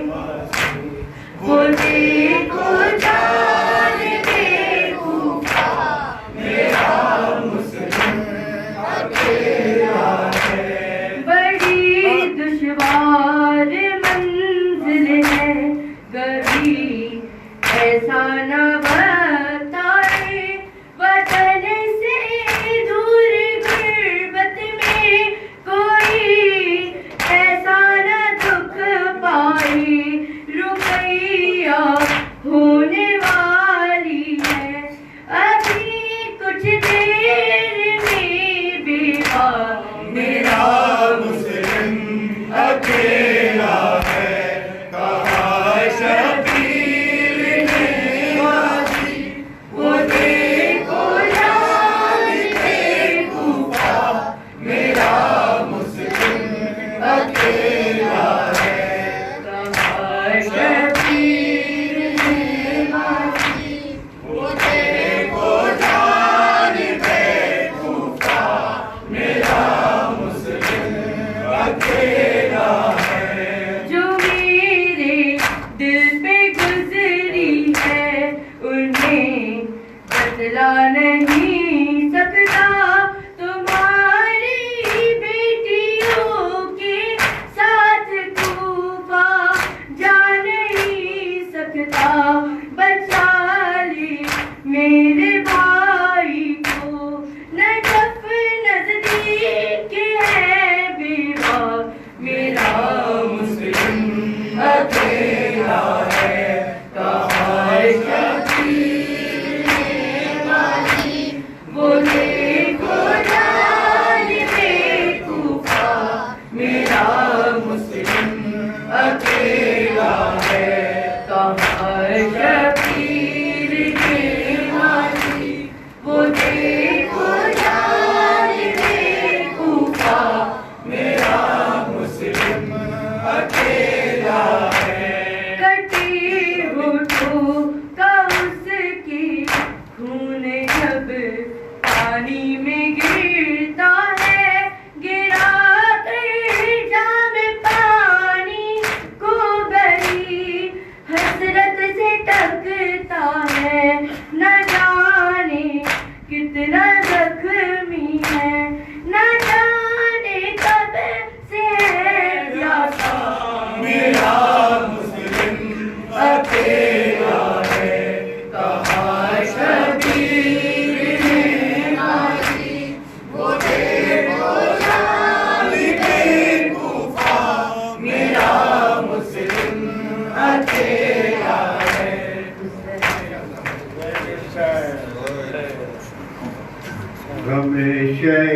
गाजी वो देखो जान बेकुफा मेरा मुस्लिम अकेला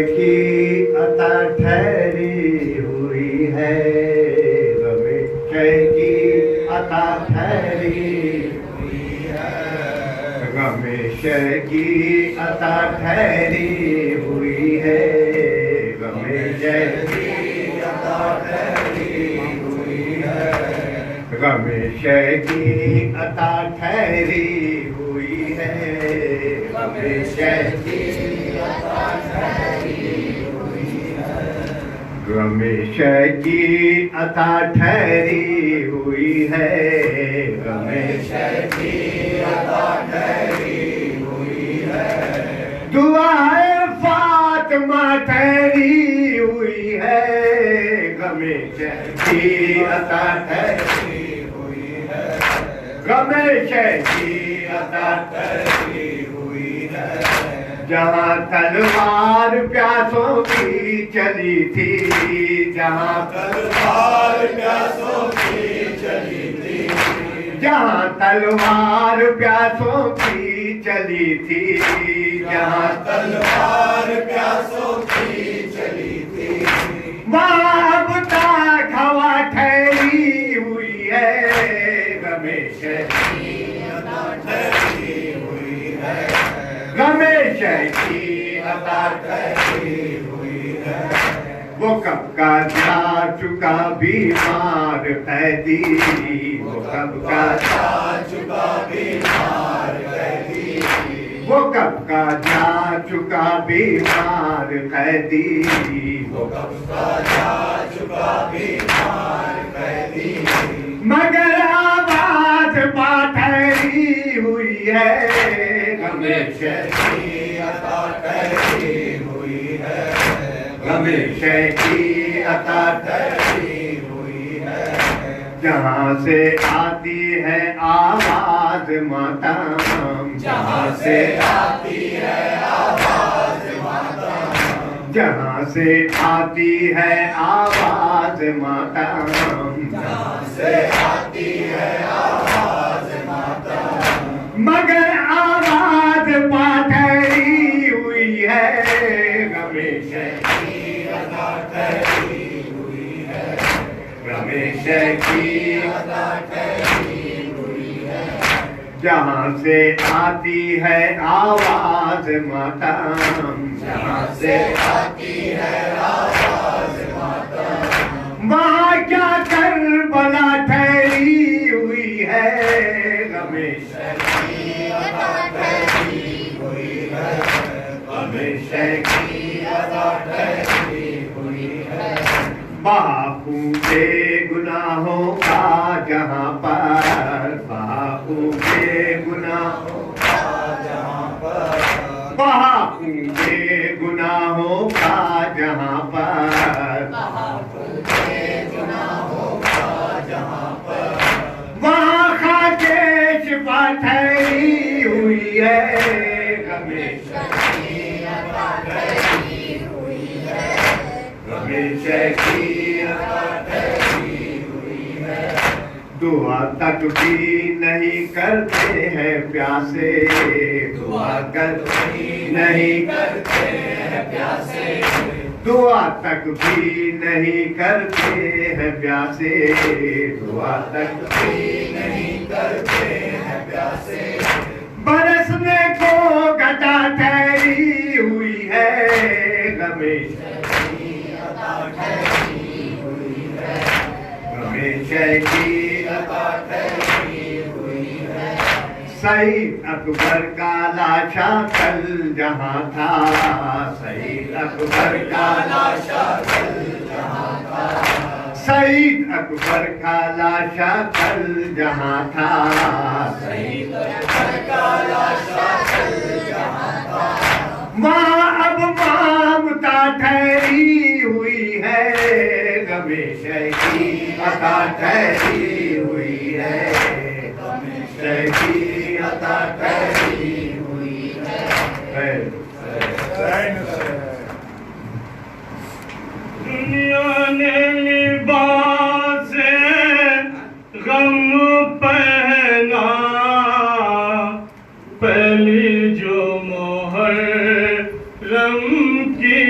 की अता ठहरी हुई है, गमेशय की अता ठहरी हुई है, गमेशय की अता ठहरी हुई है, गमेशय की अता ठहरी हुई है, गमेशय की अता ठहरी हुई है, गमेशय की अता ठहरी हुई है, गमेशय की अता ठहरी हुई है, गमेशय की अता ठहरी हुई है, दुआए फातिमा ठहरी हुई है, गमेशय की अता ठहरी हुई है, गमेशय की अता ठहरी हुई है, जहाँ तलवार प्यासों की चली थी, जहाँ तलवार प्यासों की चली थी, जहाँ तलवार प्यासों की चली थी, जहाँ तलवार प्यासों की चली थी, वहाँ अब तक हवा ठहरी हुई है, गमेशय की अता ठहरी हुई है, गमेशय की अता ठहरी हुई है, वो कब का जा चुका बीमार कैदी, वो कब का जा चुका बीमार कैदी, वो कब का जा चुका बीमार कैदी, वो कब का जा चुका बीमार कैदी, मगर आवाज ठहरी हुई है, गमेशय की अता ठहरी हुई है, गमेशय की अता ठहरी हुई है, जहाँ से आती है आवाज मातम, जहाँ से आती है आवाज मातम, जहाँ से आती है आवाज मातम, जहाँ से आती है आवाज मातम, मगर आवाज ठहरी हुई है, गमेशय की अता ठहरी हुई है, गमेशय की अता ठहरी हुई है, जहाँ से आती है आवाज मातम, जहाँ से आती है आवाज मातम, वहाँ क्या करबला ठहरी हुई है, गमेशय की अता ठहरी हुई है, गमेशय की अता ठहरी हुई है, बापू के गुनाहों का जहाँ पर, बापू के गुनाहों का जहाँ पर, बापू के गुनाहों का जहाँ पर, बापू के गुनाहों का जहाँ पर, वहाँ खाके शिफा ठहरी हुई है, गमेशय की अता ठहरी हुई है, गमेशय की अता ठहरी हुई है, दुआ तक भी नहीं करते हैं प्यासे, दुआ तक भी नहीं करते हैं प्यासे, दुआ तक भी नहीं करते हैं प्यासे, दुआ तक भी नहीं करते हैं प्यासे, बरसने को घटा ठहरी हुई है, गमेशय की अता ठहरी हुई है, गमेशय की अता ठहरी हुई है, शहीद अकबर का लाशा कल जहाँ था, शहीद अकबर का लाशा कल जहाँ था, शहीद अकबर का लाशा कल जहाँ था, शहीद अकबर का लाशा कल जहाँ था, वहाँ अब ममता ठहरी हुई है, गमेशय की अता ठहरी हुई है, गमेशय की अता ठहरी हुई है। दुनिया ने लिबास गम पहना, पहली जो मोहर्रम की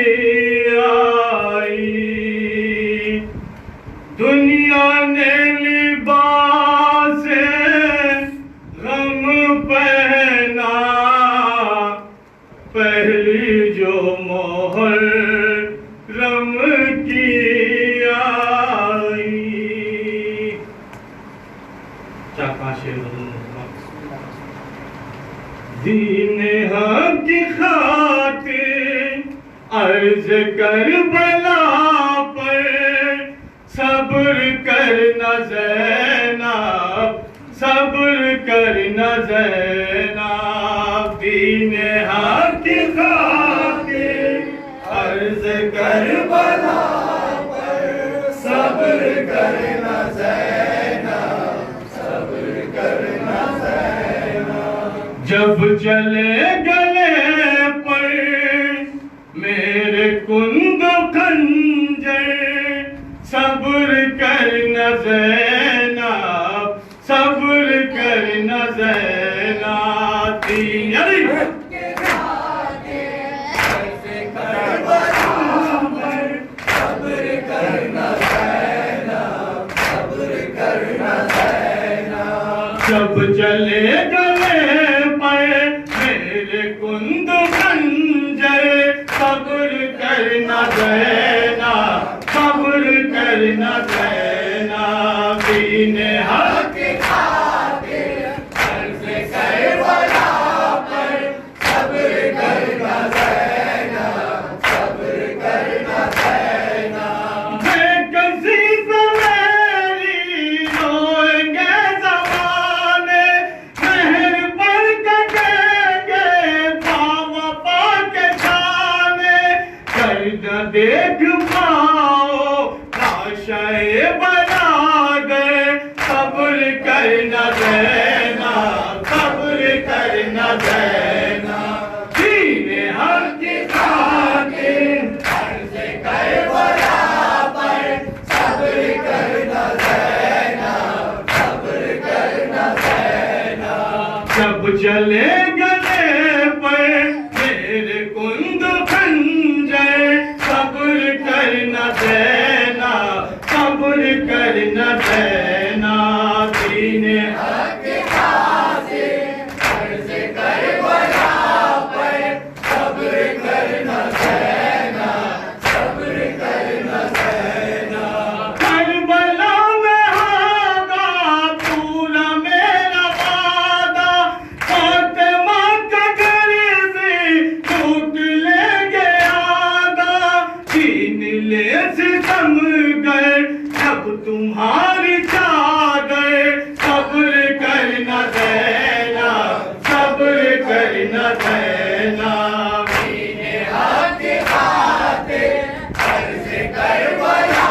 अर्ज करबला पर सब्र करना ज़ैनब, सब्र करना ज़ैनब, दीन हक खातिर अर्ज करबला पर सब्र करना ज़ैनब, सब्र करना ज़ैनब। जब चले गले पर मेरे कुंद खंजर, सब्र करना ज़ैनब, सब्र करना ज़ैनब, दीन के खातिर अर्ज़ करबला पर सब्र करना ज़ैनब, सब्र करना ज़ैनब। जब चले गले पर मेरे कुंद खंजर, सब्र करना ज़ैनब, सब्र करना ज़ैनब, दीन हक खातिर अर्ज़ करबला पर सब्र करना ज़ैनब, सब्र करना ज़ैनब। बेकसी से मेरी रोएंगे ज़माने, महर पर कटेंगे पावा के छाने, कर न देख पाओ लाशाए बना गए, सब्र करना ज़ैनब, सब्र करना ज़ैनब, दीन हक खातिर अर्ज़ करबला पर सब्र करना ज़ैनब, सब्र करना ज़ैनब। जब चले गले पर मेरे कुंद खंजर, सब्र करना ज़ैनब, सब्र करना ज़ैनब, दीन हक खातिर अर्ज़ करबला पर सब्र करना ज़ैनब, सब्र करना ज़ैनब। करबला में होगा पूरा मेरा वादा, फातिमा का घर से टूट लेंगे आदा, छीन ले सितम गए जब तुम्हारी चादर, सब्र करना ज़ैनब, सब्र करना ज़ैनब, दीन हक खातिर अर्ज़ करबला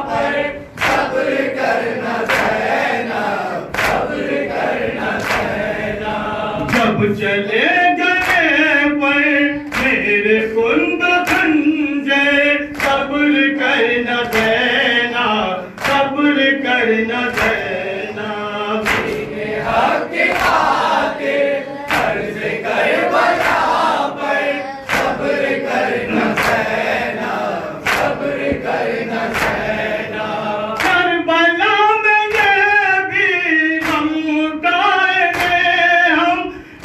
पर सब्र करना ज़ैनब, सब्र करना ज़ैनब। जब चले गए पर मेरे कुंद खंजर, सब्र करना ज़ैनब, सब्र करना ज़ैनब, दीन हक खातिर अर्ज़ करबला पर सब्र करना ज़ैनब, सब्र करना ज़ैनब। करबला में ये भी हम उठाएंगे हम,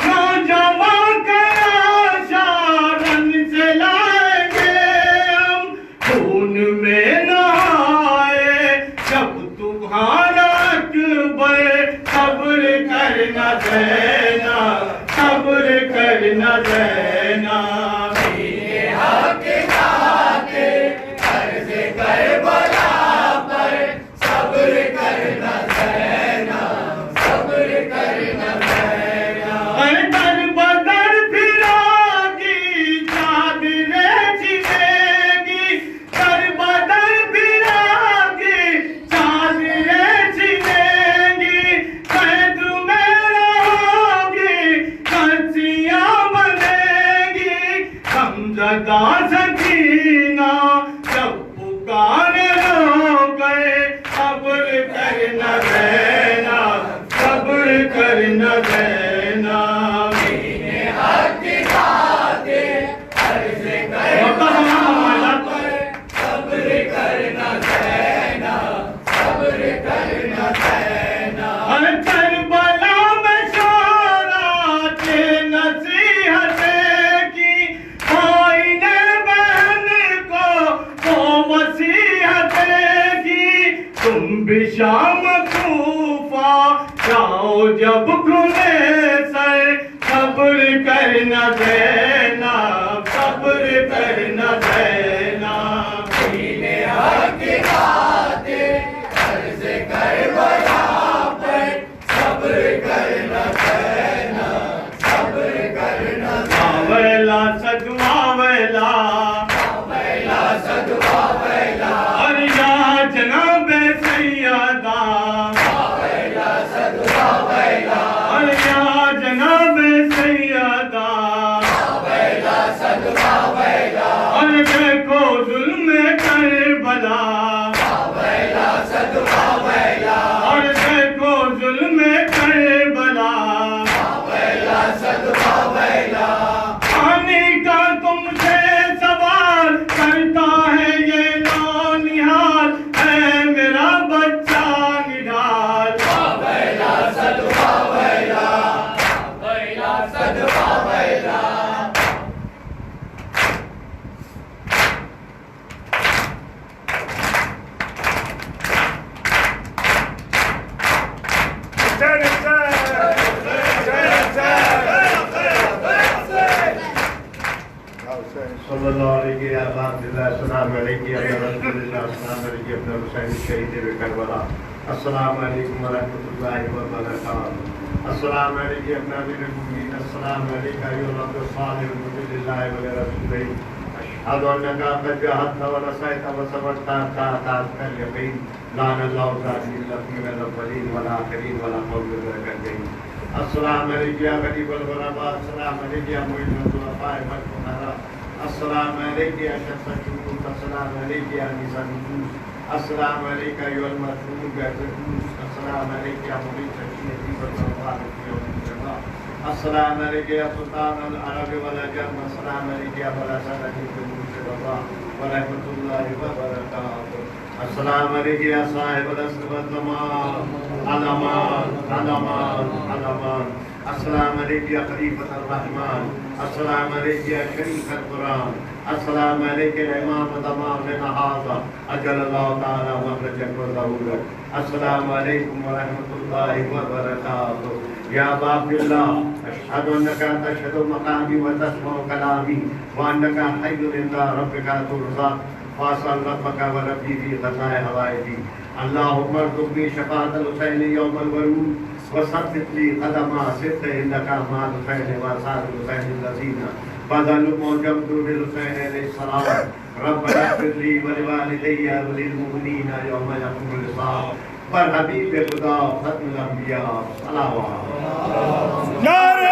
नौजवान का शारन से लाएंगे हम, खून में नहाए जब तुम्हारा अकबर, सब्र करना ज़ैनब, सब्र करना ज़ैनब, दीन हक खातिर अर्ज़ करबला पर सब्र करना ज़ैनब, सब्र करना ज़ैनब। अरे दर बदर फिरागी चादरें छिनेगी, दर बदर फिरागी चादरें छिनेगी, कैद में रहोगी कच्चियाँ बनेगी, हमज़दा सकीना जब पुकारे लोगे, सब्र करना ज़ैनब, सब्र करना ज़ैनब, दीन हक खातिर अर्ज़ करबला पर सब्र करना ज़ैनब, सब्र करना ज़ैनब। हर करबला में शोरा के नसीहतें की, भाई ने बहन को वसीहतें की, तुम भी शाम कूफा जाओ जब खुले सर, सब्र करना ज़ैनब, सब्र करना और या जनाब सैयदा और या जनाब सैयदा और देखो जुल्म करबला और देखो जुल्म करबला पानी का तुमसे सवाल करता है ये नौनिहाल है मेरा बच्चा निढाल सल्लल्लाहु अलैहि अस्सलाम अलैकुम या रसूलुल्लाह अस्सलाम अलैकुम अपना हुसैन शहीद करबला अस्सलाम अलैकुम व रहमतुल्लाहि व बरकातहू अस्सलाम अलैकुम अपना अमीर मुमिनीन अस्सलाम अलैकुम अय्युल अब्दुल सालिह बिल्लाहि व रसूलिही अशहदु अन्नका क़द जहदत व नसैत व सबरत ताकल यकीन लान अल्लाहु ज़ातिल लतीफ़ वल अव्वलीन वल आखिरीन वल क़ौल करगई अस्सलाम अलैकुम या गरीबुल गुरबा अस्सलाम अलैकुम या मुइनुल दुआफा वल फुक़ारा अस्सलाम अलैकुम या शफ़अ शुरूत अस्सलाम अलैकुम या निसा नुजूम अस्सलाम अलैकुम अय्युल मरहूम बिअज़्ज़ूज अस्सलाम अलैकुम या मुरीद शकीयती व तवाफ़ यौम जज़ा अस्सलाम अलैकुम या सुल्तान अल अरब वल अजम अस्सलाम अलैकुम या बलासरती मुर्शिद अल्लाह व रहमतुल्लाहि व बरकातहू अस्सलाम अलैकुम या साहिबुल अस्र वल ज़मान अलमान अलमान अलमान अस्सलाम अलैकुम या खलीफतुर रहमान अस्सलाम अलैकुम या शरीफुल कुरान अस्सलाम अलैकुम या इमाम ज़मानिना हाज़ा अजलल्लाहु तआला मखरजक व ज़हूरक अस्सलाम अलैकुम व रहमतुल्लाहि व बरकातहू या बाबिल्लाह अशहदु अन्नका तशहदु मक़ामी व तस्मअु कलामी व अन्नका हय्युन इंदा रब्बिका तुरज़ा फासल रब्बका व रब्बी फी ग़ज़ाए हवाइजी अल्लाहुम्मा अर्ज़ुक़नी शफ़ाअतल हुसैन यौमल वरूद व सब्बित ली क़दमा सिद्क़ इंदका माल हुसैन व साल हुसैन लज़ीना बदलु मौजबतु बिल हुसैन अलैहिस्सलाम रब्बना इग़फिर ली व लिवालिदैया व लिल मुमिनीना यौम यक़ूमुल हिसाब पर हबीब खुदा ख़त्मुल अंबिया सलावत नारे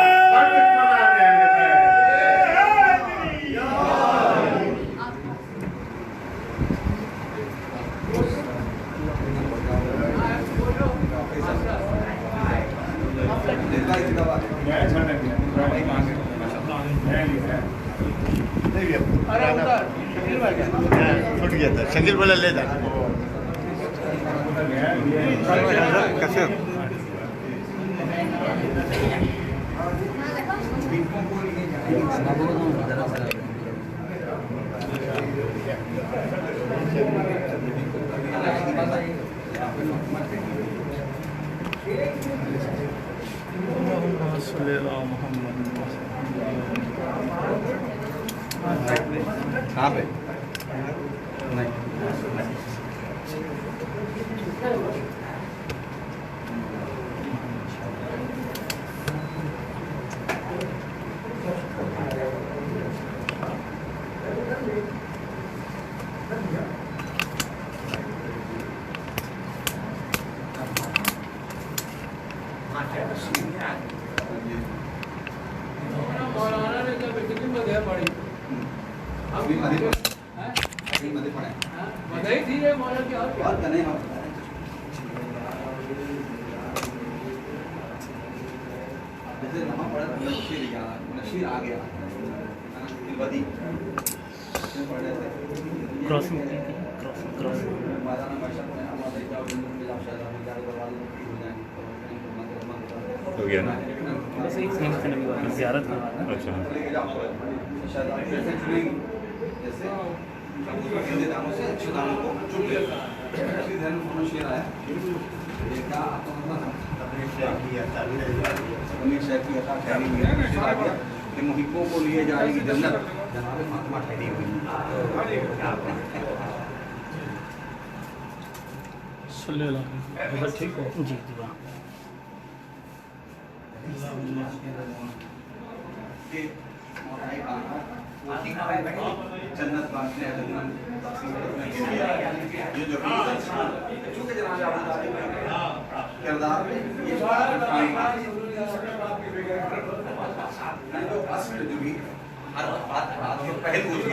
छूट गया था शकील बोला ले जा कैसे कहाँ पे नहीं मौलाना ने जब कितनी मदद पड़ी अभी मदद पड़ा बधाई थी ये मौलाना की और नहीं जैसे नवा पड़ा नशीर आ गया दिलबदी पढ़ने से क्रॉसिंग मैदान में हमारे जाओ हो गया ना वैसे एक ज़ियारत करवाना अच्छा जैसे दामों से अच्छे दामों को चुन लेता है शेर आया देखा कि मुहिब्बों को लिए जाएगी जन्नत जनाब फातिमा ठहरी हुई ठीक हो जी जी वाह और जन्नत बांटने ये जो चूंकि जनाब अबू तालिब किरदार में ये जो असल जो भी हर बात के पहलू जो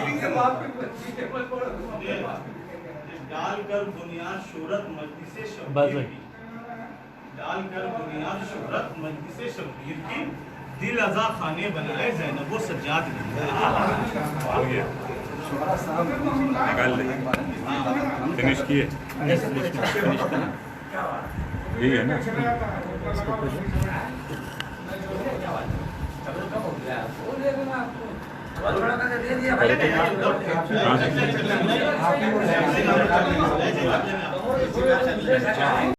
डालकर बुनियाद शोहरत मजलिस बस शब्बीर की डालकर बुनियाद शोहरत मजलिस शब्बीर की दिल अज़ा खाने बनाए ज़ैनब व सज्जाद ने हो गया निकाल ले फिनिश किए यही है ना हाँ।